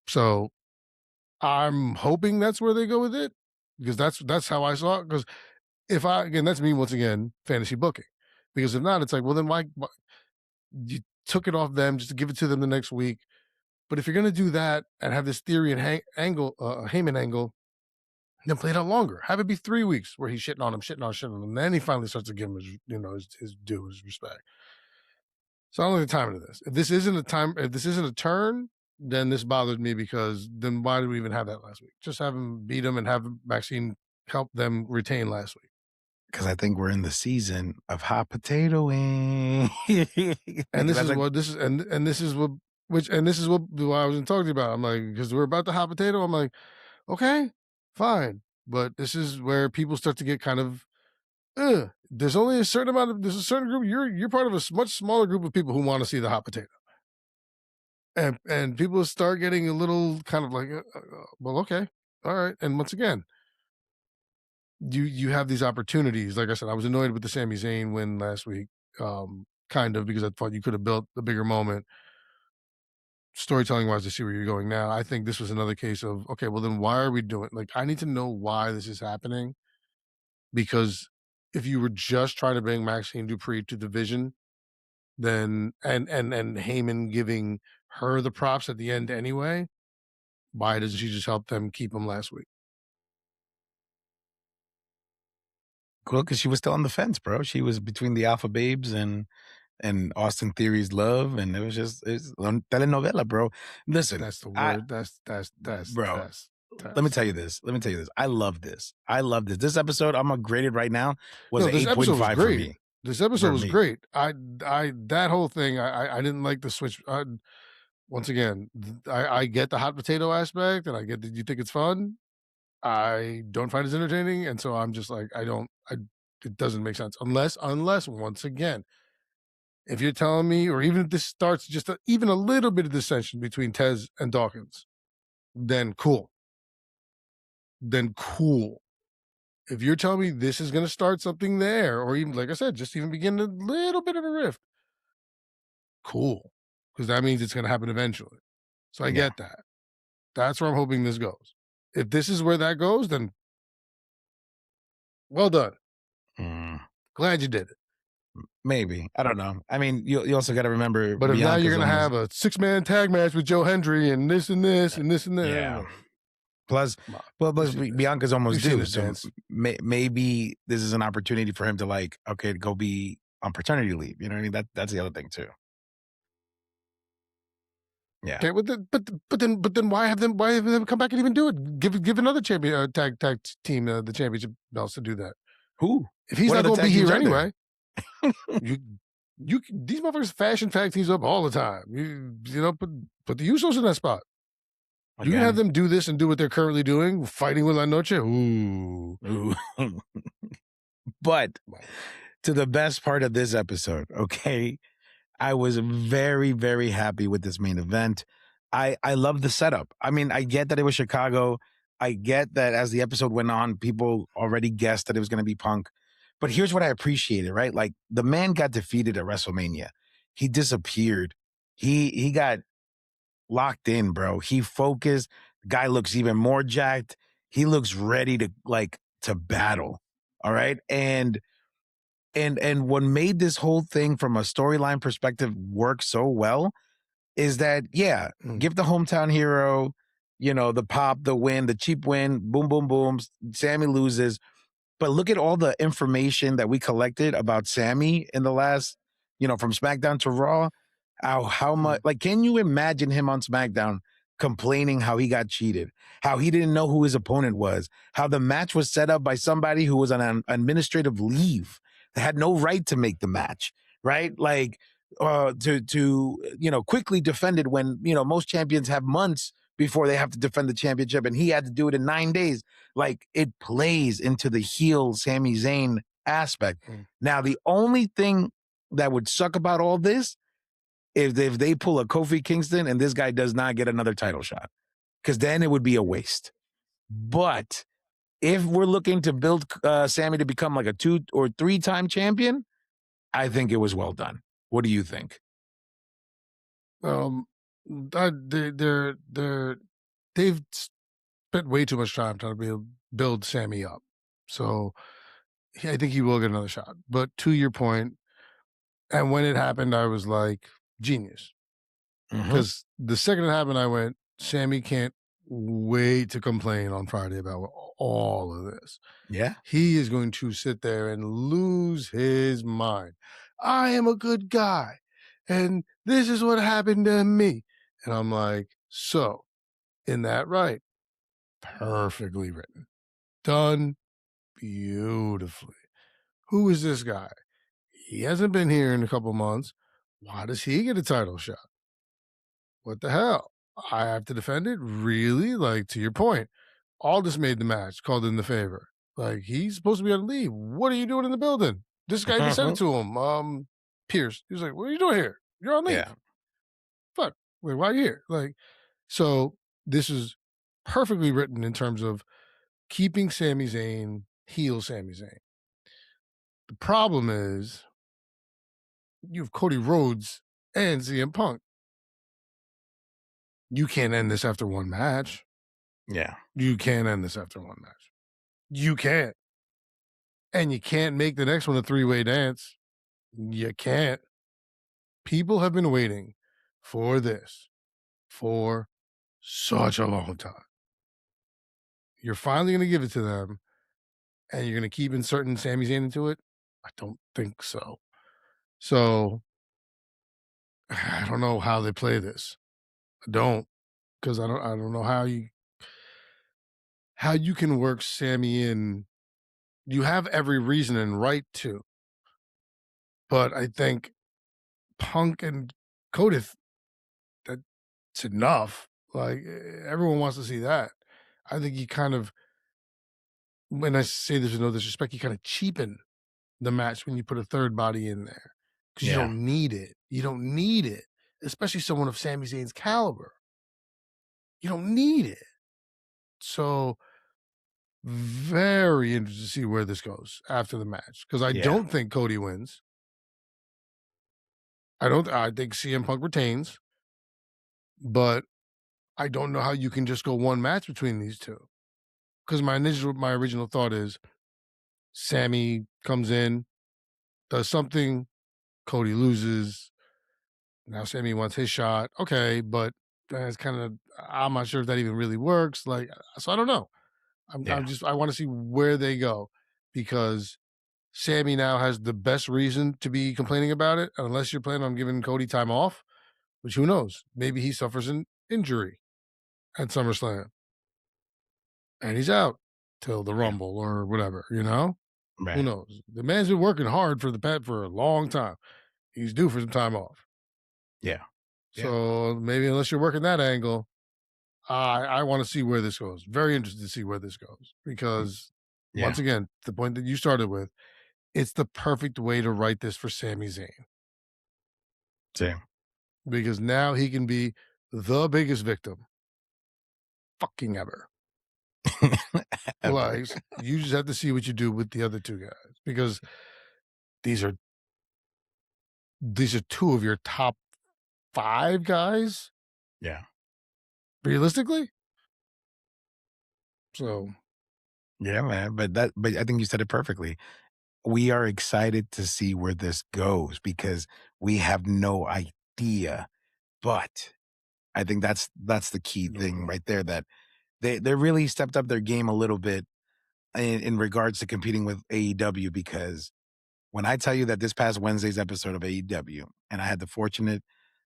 So I'm hoping that's where they go with it, because that's how I saw it. Because that's me once again, fantasy booking. Because if not, it's like, well, then why you took it off them just to give it to them the next week? But if you're gonna do that and have this Theory and Heyman angle, then play it out longer. Have it be 3 weeks where he's shitting on him, and then he finally starts to give him his due, his respect. So I don't like the timing of this. If this isn't a turn, then this bothered me, because then why did we even have that last week? Just have him beat him and have Maxine help them retain last week. Because I think we're in the season of hot potatoing. And this is what I was talking about. I'm like, because we're about the hot potato. I'm like, okay, fine. But this is where people start to get kind of, there's only a certain group. You're part of a much smaller group of people who want to see the hot potato. And people start getting a little kind of like, well, okay, all right. And once again, you have these opportunities. Like I said, I was annoyed with the Sami Zayn win last week, kind of, because I thought you could have built a bigger moment. Storytelling wise, to see where you're going now, I think this was another case of, okay, well then why are we doing, like, I need to know why this is happening, because if you were just trying to bring Maxine Dupree to the division, then and Heyman giving her the props at the end anyway, why doesn't she just help them keep him last week? Cool, because she was still on the fence, bro. She was between the Alpha Babes and Austin Theory's love, and it's telenovela, bro. Listen, that's the word. Bro. Let me tell you this. I love this. This episode, I'm gonna grade it right now. Was an 8.5 for me. This episode was great. That whole thing, I didn't like the switch. Once again, I get the hot potato aspect, and I get that you think it's fun. I don't find it entertaining, and so I'm just like, it doesn't make sense unless once again, if you're telling me, or even if this starts just even a little bit of dissension between Tez and Dawkins, then cool. If you're telling me this is going to start something there, or even, like I said, just even begin a little bit of a rift, cool, because that means it's going to happen eventually. So I get that. That's where I'm hoping this goes. If this is where that goes, then well done. Glad you did it. Maybe. I don't know. I mean, you also got to remember. But if now you're going to have a 6-man tag match with Joe Hendry and this and this and this and that. Yeah. Plus Bianca's almost due. So maybe this is an opportunity for him to, like, okay, to go be on paternity leave. You know what I mean? That's the other thing too. Yeah. Okay, but then why have them come back and even do it? Give another champion tag team the championship belts to do that. Who? If he's What not other going to be tag teams here are there? anyway, these motherfuckers fashion tag teams up all the time. You know, put the Usos in that spot. You can have them do this and do what they're currently doing, fighting with La Noche. Ooh. But to the best part of this episode, okay, I was very, very happy with this main event. I love the setup. I mean, I get that it was Chicago. I get that as the episode went on, people already guessed that it was going to be Punk. But here's what I appreciated, right? Like, the man got defeated at WrestleMania. He disappeared. He got locked in, bro. He focused. The guy looks even more jacked. He looks ready to battle. All right. And what made this whole thing from a storyline perspective work so well is that, give the hometown hero, the pop, the win, the cheap win, boom, boom, boom. Sammy loses. But look at all the information that we collected about Sammy in the last, from SmackDown to Raw. How much, can you imagine him on SmackDown complaining how he got cheated, how he didn't know who his opponent was, how the match was set up by somebody who was on an administrative leave, that had no right to make the match, right? To quickly defend it when, most champions have months before they have to defend the championship, and he had to do it in 9 days. Like, it plays into the heel Sami Zayn aspect. Now, the only thing that would suck about all this is if they pull a Kofi Kingston and this guy does not get another title shot, because then it would be a waste. But if we're looking to build Sammy to become like a 2 or 3 time champion, I think it was well done. What do you think? They've spent way too much time trying to build Sammy up. So I think he will get another shot. But to your point, and when it happened, I was like, genius. Because the second it happened, I went, Sammy can't wait to complain on Friday about all of this. Yeah. He is going to sit there and lose his mind. I am a good guy, and this is what happened to me. And I'm like, so, in that right, perfectly written, done beautifully. Who is this guy? He hasn't been here in a couple months. Why does he get a title shot? What the hell? I have to defend it? Really? Like, to your point, Aldis made the match, called in the favor. Like, he's supposed to be on leave. What are you doing in the building? This guy just said it to him. Pierce. He was like, what are you doing here? You're on leave. Yeah. Fuck. Like, why are you here? Like, so this is perfectly written in terms of keeping Sami Zayn, heel Sami Zayn. The problem is you have Cody Rhodes and CM Punk. You can't end this after one match. Yeah. You can't end this after one match. You can't. And you can't make the next one a 3-way dance. You can't. People have been waiting for this for such a long time. You're finally going to give it to them, and you're going to keep inserting Sami Zayn into it? I don't think so. So, I don't know how they play this. I don't, because I don't know how you can work Sammy in. You have every reason and right to, but I think Punk and Cody, that's enough. Like, everyone wants to see that. I think you kind of, when I say this with no disrespect, you kind of cheapen the match when you put a third body in there, because you don't need it. You don't need it, especially someone of Sami Zayn's caliber. You don't need it. So, very interested to see where this goes after the match, because I don't think Cody wins. I think CM Punk retains, but I don't know how you can just go one match between these two. Because my original thought is Sammy comes in, does something, Cody loses. Now Sammy wants his shot. Okay, but that's kind of, I'm not sure if that even really works. Like, so I don't know. I want to see where they go, because Sammy now has the best reason to be complaining about it, unless you're planning on giving Cody time off, which who knows? Maybe he suffers an injury at SummerSlam and he's out till the Rumble or whatever, you know? Right. Who knows? The man's been working hard for the pet for a long time. He's due for some time off. Yeah. So maybe unless you're working that angle, I want to see where this goes. Very interested to see where this goes because once again, the point that you started with, it's the perfect way to write this for Sami Zayn. Same. Because now he can be the biggest victim fucking ever. Like, you just have to see what you do with the other two guys because these are two of your top 5 guys. Yeah. Realistically. So. Yeah, man. But I think you said it perfectly. We are excited to see where this goes because we have no idea. But I think that's the key thing right there, that they really stepped up their game a little bit in regards to competing with AEW, because when I tell you that this past Wednesday's episode of AEW, and I had the fortunate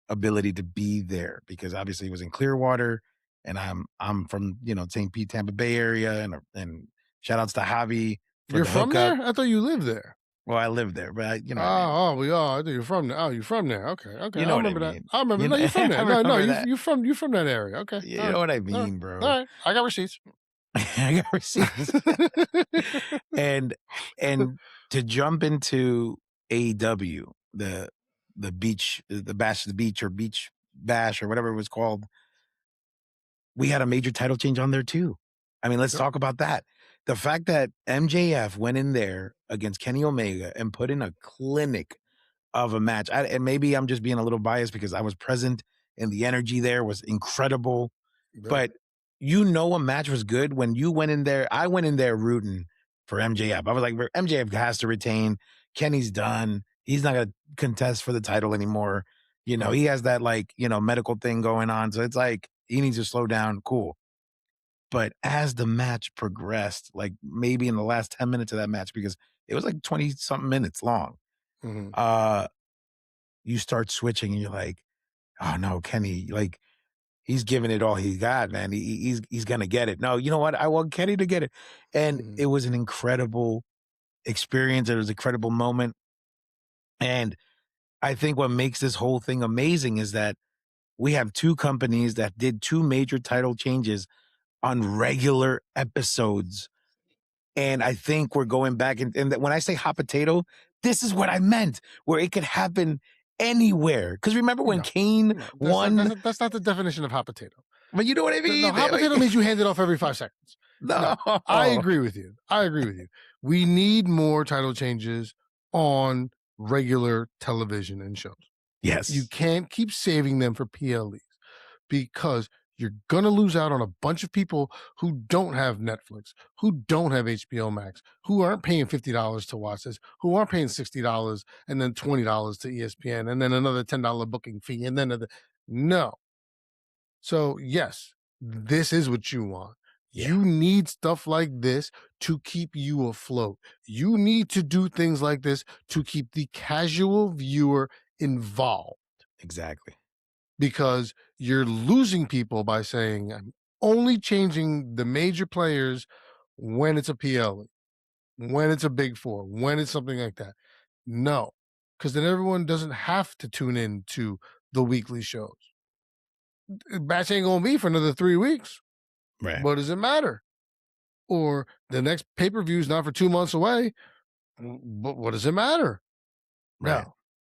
ability to be there because obviously it was in Clearwater and I'm from, St. Pete, Tampa Bay area, and shout outs to Javi. You're from there? I thought you lived there. Well, I lived there, but I thought you're from there. Oh, you're from there. Okay. You know I remember what I mean. that. I remember. No, you're from there. No, you're from that area. Okay. You know what I mean, bro. All right. I got receipts. I got receipts. and to jump into AEW, the beach, the bash, the beach or beach bash or whatever it was called, we had a major title change on there too. I mean, let's talk about that. The fact that MJF went in there against Kenny Omega and put in a clinic of a match. And maybe I'm just being a little biased because I was present and the energy there was incredible. Yeah. But a match was good when you went in there. I went in there rooting for MJF. I was like, MJF has to retain. Kenny's done. He's not going to contest for the title anymore. He has that medical thing going on. So it's like, he needs to slow down. Cool. But as the match progressed, like maybe in the last 10 minutes of that match, because it was like 20-something minutes long, you start switching and you're like, oh no, Kenny, like he's giving it all he got, man. He's going to get it. No, you know what? I want Kenny to get it. And it was an incredible experience. It was an incredible moment. And I think what makes this whole thing amazing is that we have 2 companies that did 2 major title changes on regular episodes. And I think we're going back and when I say hot potato, this is what I meant, where it could happen anywhere. Because remember when Kane won? That's not the definition of hot potato. But you know what I mean? No, hot potato means you hand it off every 5 seconds. No. I agree with you. We need more title changes on regular television and shows. Yes. You can't keep saving them for PLEs because you're going to lose out on a bunch of people who don't have Netflix, who don't have HBO Max, who aren't paying $50 to watch this, who aren't paying $60 and then $20 to ESPN and then another $10 booking fee. And then no. So yes, this is what you want. Yeah. You need stuff like this to keep you afloat. You need to do things like this to keep the casual viewer involved. Exactly. Because you're losing people by saying, I'm only changing the major players when it's a PLE, when it's a Big Four, when it's something like that. No, because then everyone doesn't have to tune in to the weekly shows. Match ain't going to be for another 3 weeks. Right. What does it matter? Or the next pay-per-view is not for 2 months away. But what does it matter? Right.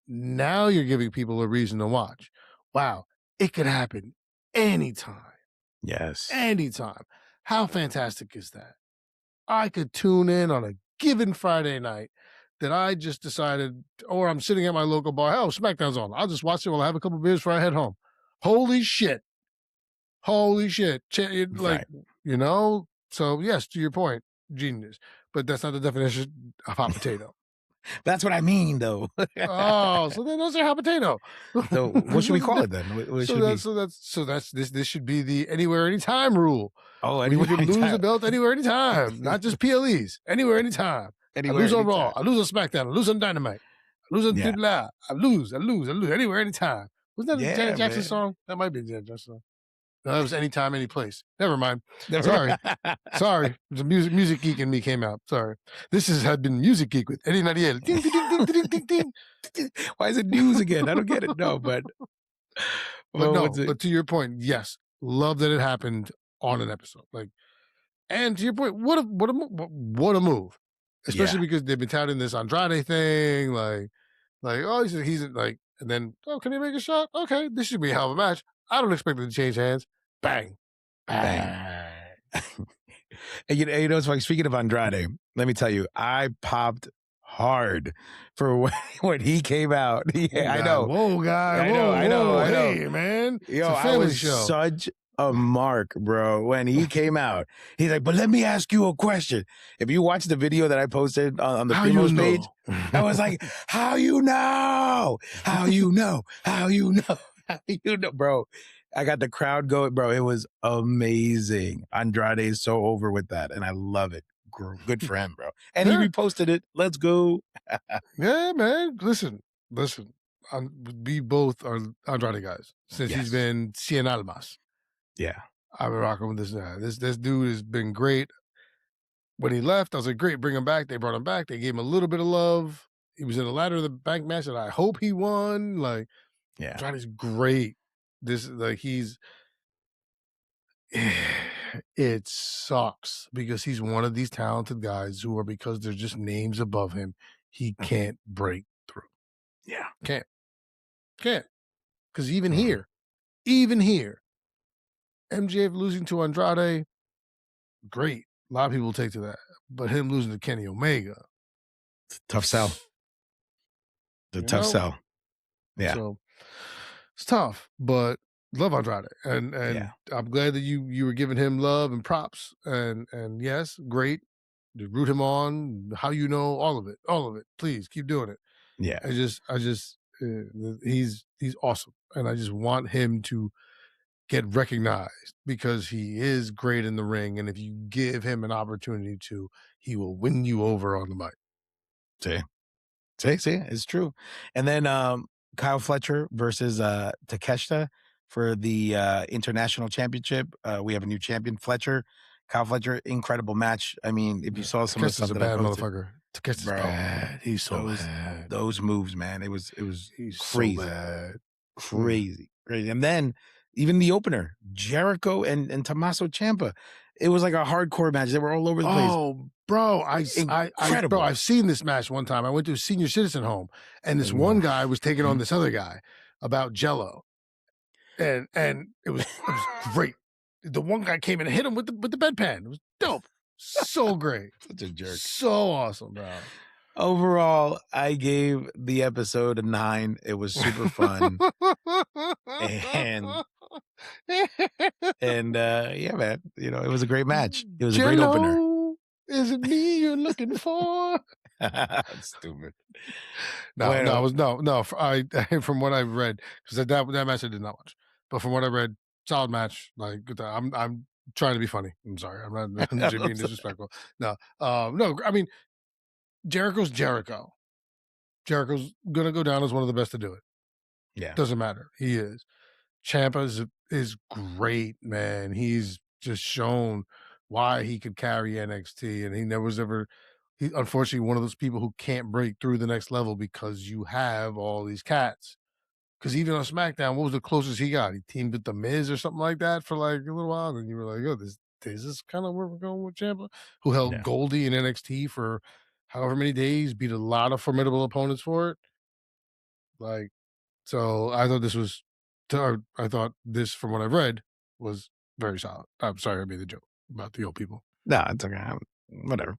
Now you're giving people a reason to watch. Wow, it could happen anytime. Yes. Anytime. How fantastic is that? I could tune in on a given Friday night that I just decided, or I'm sitting at my local bar, oh, SmackDown's on. I'll just watch it while I have a couple beers before I head home. Holy shit. Like, so yes, to your point, genius. But that's not the definition of hot potato. That's what I mean, though. So then those are hot potato. So what should we call it then? This should be the anywhere, anytime rule. Oh, anywhere, you can lose the belt anywhere, anytime. Not just PLEs. Anywhere, anytime. I lose on Raw. I lose on SmackDown. I lose on Dynamite. I lose on Triple A. I lose anywhere, anytime. Wasn't that a Janet Jackson song? That might be a Janet Jackson song. No, that was anytime, any place. Never mind. Sorry. The music geek in me came out. Sorry. This had been Music Geek with Eddie and Ariel. Ding, ding, ding, ding, ding, ding. Why is it news again? I don't get it. No, but but to your point, yes, love that it happened on an episode. Like, and to your point, what a move, especially because they've been touting this Andrade thing, like oh he's like, and then can he make a shot? Okay, this should be a hell of a match. I don't expect it to change hands. Bang, bang. And you know, it's like, speaking of Andrade, let me tell you, I popped hard for when he came out. Yeah, I know. Whoa, guy. I know. Hey, man. Yo, I was such a mark, bro, when he came out. He's like, but let me ask you a question. If you watch the video that I posted on the Primos page, I was like, how you know? How you know? How you know? How you know, bro? I got the crowd going, bro. It was amazing. Andrade is so over with that, and I love it. Good for him, bro. And he reposted it. Let's go. Yeah, man. Listen. We both are Andrade guys since he's been Cien Almas. Yeah. I've been rocking with this guy. This dude has been great. When he left, I was like, great, bring him back. They brought him back. They gave him a little bit of love. He was in the ladder of the bank match, and I hope he won. Like, Andrade's great. It sucks because he's one of these talented guys who are, because they're just names above him, he can't break through. Yeah. Can't. Because even here, MJF losing to Andrade, great. A lot of people take to that. But him losing to Kenny Omega, tough sell. Tough sell. Yeah. So it's tough, but love Andrade. And I'm glad that you were giving him love and props. And yes, great. To root him on, how you know, all of it. Please keep doing it. Yeah. He's awesome. And I just want him to get recognized because he is great in the ring. And if you give him an opportunity to, he will win you over on the mic. See, it's true. And then Kyle Fletcher versus Takeshita for the international championship. We have a new champion, Fletcher. Kyle Fletcher, incredible match. I mean, if you saw some of the stuff that I posted, motherfucker. Takeshita's bad. He's so bad. Those moves, man. It was He's crazy. So bad. Crazy. And then even the opener, Jericho and Tommaso Ciampa. It was like a hardcore match. They were all over the place. Oh, bro, I've seen this match one time. I went to a senior citizen home, and this one guy was taking on this other guy about Jello, and it was great. The one guy came in and hit him with the bedpan. It was dope. So great. Such a jerk. So awesome, bro. Overall, I gave the episode a 9. It was super fun. and yeah, man, you know, it was a great match. It was a great opener. Is it me you're looking for? Stupid. No. From what I've read, because that match I did not watch, but from what I read, solid match. Like, I'm trying to be funny. I'm sorry, I'm not being disrespectful. No. I mean, Jericho's Jericho. Jericho's gonna go down as one of the best to do it. Yeah, doesn't matter. He is. Ciampa is great, man. He's just shown why he could carry NXT, and he never was ever. He unfortunately one of those people who can't break through the next level because you have all these cats. Because even on SmackDown, what was the closest he got? He teamed with The Miz or something like that for like a little while, and you were like, "Oh, this is kind of where we're going with Ciampa," who held Goldie in NXT for however many days, beat a lot of formidable opponents for it. Like, so I thought this, from what I've read, was very solid. I'm sorry I made the joke about the old people. No, it's okay. Whatever.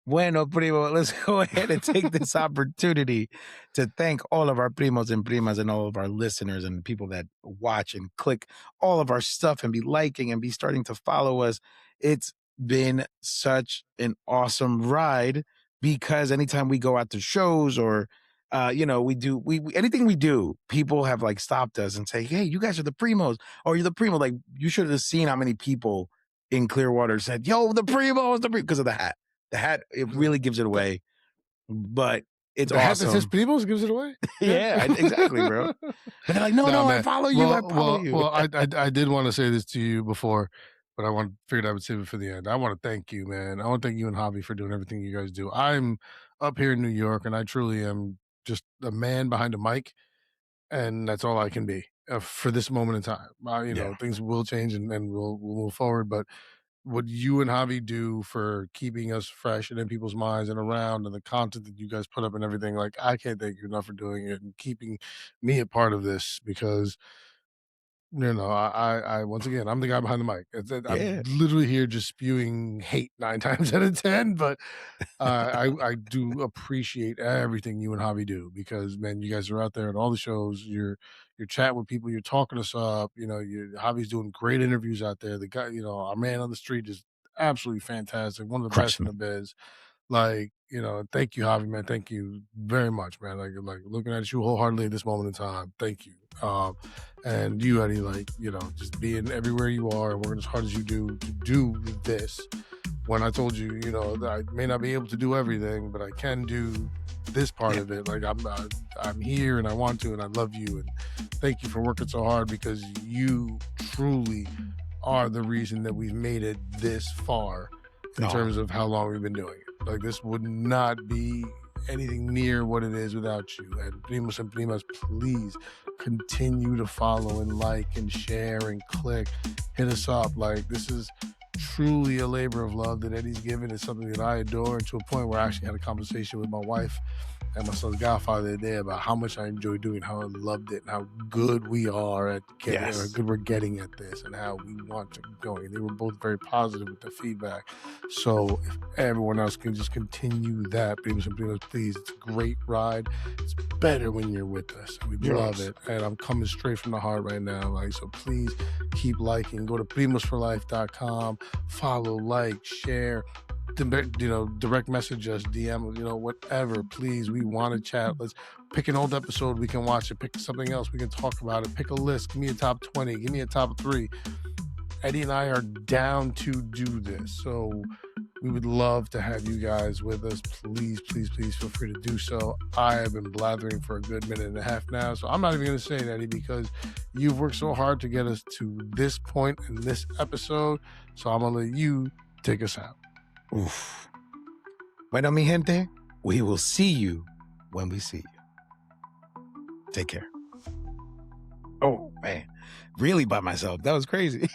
Bueno, primo, let's go ahead and take this opportunity to thank all of our primos and primas and all of our listeners and people that watch and click all of our stuff and be liking and be starting to follow us. It's been such an awesome ride because anytime we go out to shows or we anything we do, people have like stopped us and say, "Hey, you guys are the primos," or "You're the primo." Like, you should have seen how many people in Clearwater said, "Yo, the Primos, because of the hat. The hat, it really gives it away, but it's the awesome. hat that says Primos gives it away. Yeah, exactly, bro. But they're like, no, man. I follow you. I follow you. Well, I did want to say this to you before, but figured I would save it for the end. I want to thank you, man. I want to thank you and Javi for doing everything you guys do. I'm up here in New York, and I truly am just a man behind a mic, and that's all I can be for this moment in time. You know, things will change, and we'll move forward, but what you and Javi do for keeping us fresh and in people's minds and around, and the content that you guys put up and everything, like, I can't thank you enough for doing it and keeping me a part of this, because I once again, I'm the guy behind the mic. I'm literally here just spewing hate 9 times out of 10, but I do appreciate everything you and Javi do, because, man, you guys are out there at all the shows. You're chatting with people. You're talking us up. Javi's doing great interviews out there. The guy, our man on the street is absolutely fantastic. One of the best in the biz. Like, thank you, Javi, man. Thank you very much, man. Like looking at you wholeheartedly at this moment in time. Thank you. And you, Eddie, just being everywhere you are and working as hard as you do to do this. When I told you, that I may not be able to do everything, but I can do this part of it. Like, I'm here and I want to, and I love you. And thank you for working so hard, because you truly are the reason that we've made it this far in terms of how long we've been doing it. Like, this would not be anything near what it is without you. And Primos and Primas, please continue to follow and like and share and click. Hit us up. Like, this is truly a labor of love that Eddie's given. It's something that I adore, and to a point where I actually had a conversation with my wife and my son's godfather the other day about how much I enjoy doing, how I loved it, and how good we are at getting, or good we're getting at this, and how we want to go. And they were both very positive with the feedback. So if everyone else can just continue that, Primos and Primas, please. It's a great ride. It's better when you're with us. We love it. And I'm coming straight from the heart right now. Like, so please keep liking. Go to primosforlife.com. Follow, like, share, direct message us, DM, whatever. Please, we want to chat. Let's pick an old episode. We can watch it. Pick something else. We can talk about it. Pick a list. Give me a top 20. Give me a top 3. Eddie and I are down to do this. So we would love to have you guys with us. Please, please, please feel free to do so. I have been blathering for a good minute and a half now, so I'm not even going to say it, Eddie, because you've worked so hard to get us to this point in this episode. So I'm going to let you take us out. Oof. Bueno, mi gente, we will see you when we see you. Take care. Oh, man. Really by myself. That was crazy.